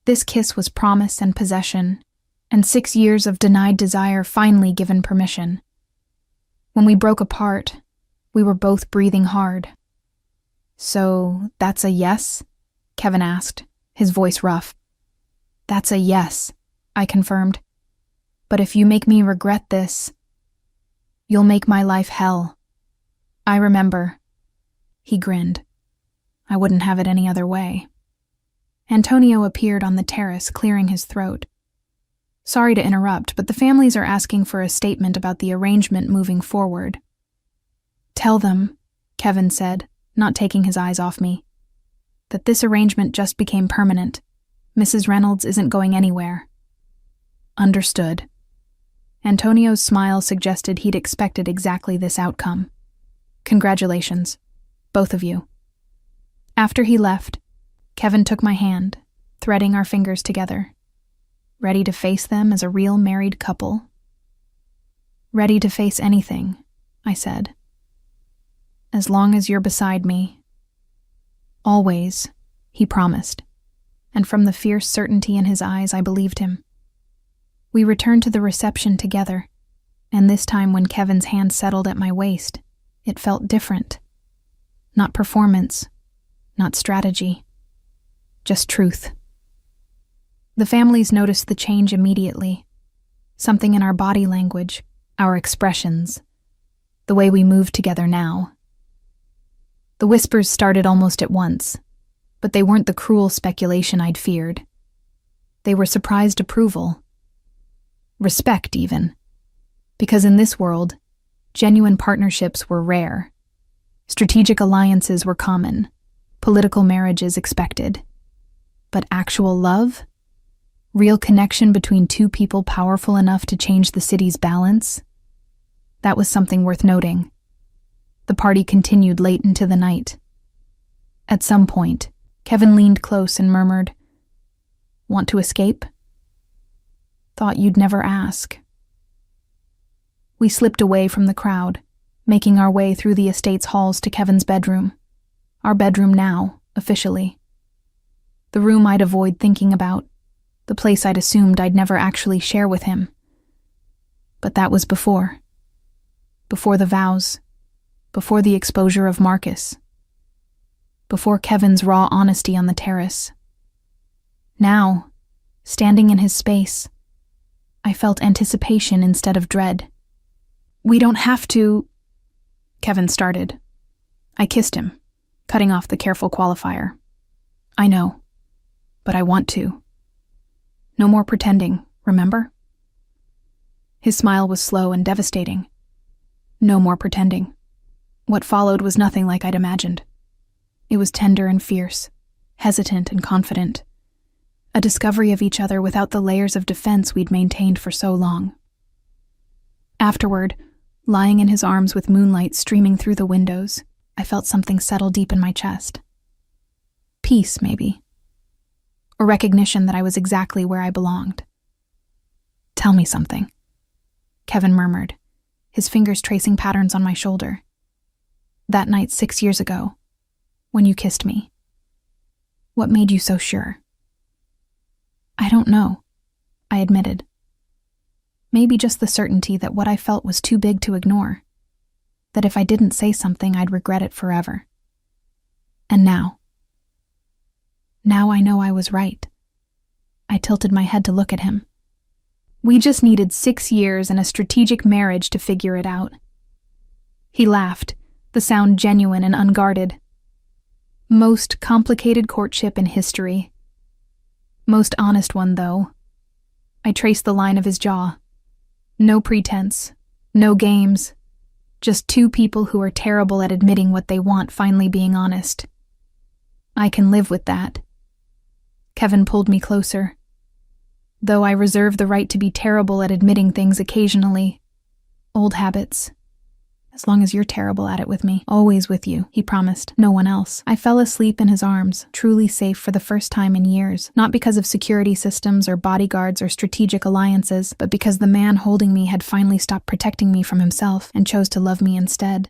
This kiss was promise and possession, and 6 years of denied desire finally given permission. When we broke apart, we were both breathing hard. "So, that's a yes?" Kevin asked, his voice rough. "That's a yes," I confirmed. But if you make me regret this, you'll make my life hell. I remember. He grinned. I wouldn't have it any other way. Antonio appeared on the terrace, clearing his throat. Sorry to interrupt, but the families are asking for a statement about the arrangement moving forward. Tell them, Kevin said, not taking his eyes off me, that this arrangement just became permanent. Mrs. Reynolds isn't going anywhere. Understood. Antonio's smile suggested he'd expected exactly this outcome. Congratulations, both of you. After he left, Kevin took my hand, threading our fingers together. Ready to face them as a real married couple? Ready to face anything, I said. As long as you're beside me. Always, he promised, and from the fierce certainty in his eyes, I believed him. We returned to the reception together, and this time when Kevin's hand settled at my waist, it felt different. Not performance, not strategy, just truth. The families noticed the change immediately. Something in our body language, our expressions, the way we moved together now. The whispers started almost at once, but they weren't the cruel speculation I'd feared. They were surprised approval. Respect, even. Because in this world, genuine partnerships were rare. Strategic alliances were common. Political marriages expected. But actual love? Real connection between two people powerful enough to change the city's balance? That was something worth noting. The party continued late into the night. At some point, Kevin leaned close and murmured, "Want to escape? Thought you'd never ask." We slipped away from the crowd, making our way through the estate's halls to Kevin's bedroom. Our bedroom now, officially. The room I'd avoid thinking about, the place I'd assumed I'd never actually share with him. But that was before. Before the vows. Before the exposure of Marcus. Before Kevin's raw honesty on the terrace. Now, standing in his space, I felt anticipation instead of dread. "We don't have to," Kevin started. I kissed him, cutting off the careful qualifier. "I know, but I want to. No more pretending, remember?" His smile was slow and devastating. No more pretending. What followed was nothing like I'd imagined. It was tender and fierce, hesitant and confident. A discovery of each other without the layers of defense we'd maintained for so long. Afterward, lying in his arms with moonlight streaming through the windows, I felt something settle deep in my chest. Peace, maybe. Or recognition that I was exactly where I belonged. "Tell me something," Kevin murmured, his fingers tracing patterns on my shoulder. "That night 6 years ago, when you kissed me. What made you so sure?" "I don't know," I admitted. Maybe just the certainty that what I felt was too big to ignore. That if I didn't say something, I'd regret it forever. And now I know I was right. I tilted my head to look at him. We just needed 6 years and a strategic marriage to figure it out. He laughed, the sound genuine and unguarded. Most complicated courtship in history. Most honest one, though. I traced the line of his jaw. No pretense, no games. Just two people who are terrible at admitting what they want finally being honest. I can live with that. Kevin pulled me closer. Though I reserve the right to be terrible at admitting things occasionally. Old habits. As long as you're terrible at it with me, always with you, he promised, no one else. I fell asleep in his arms, truly safe for the first time in years, not because of security systems or bodyguards or strategic alliances, but because the man holding me had finally stopped protecting me from himself and chose to love me instead.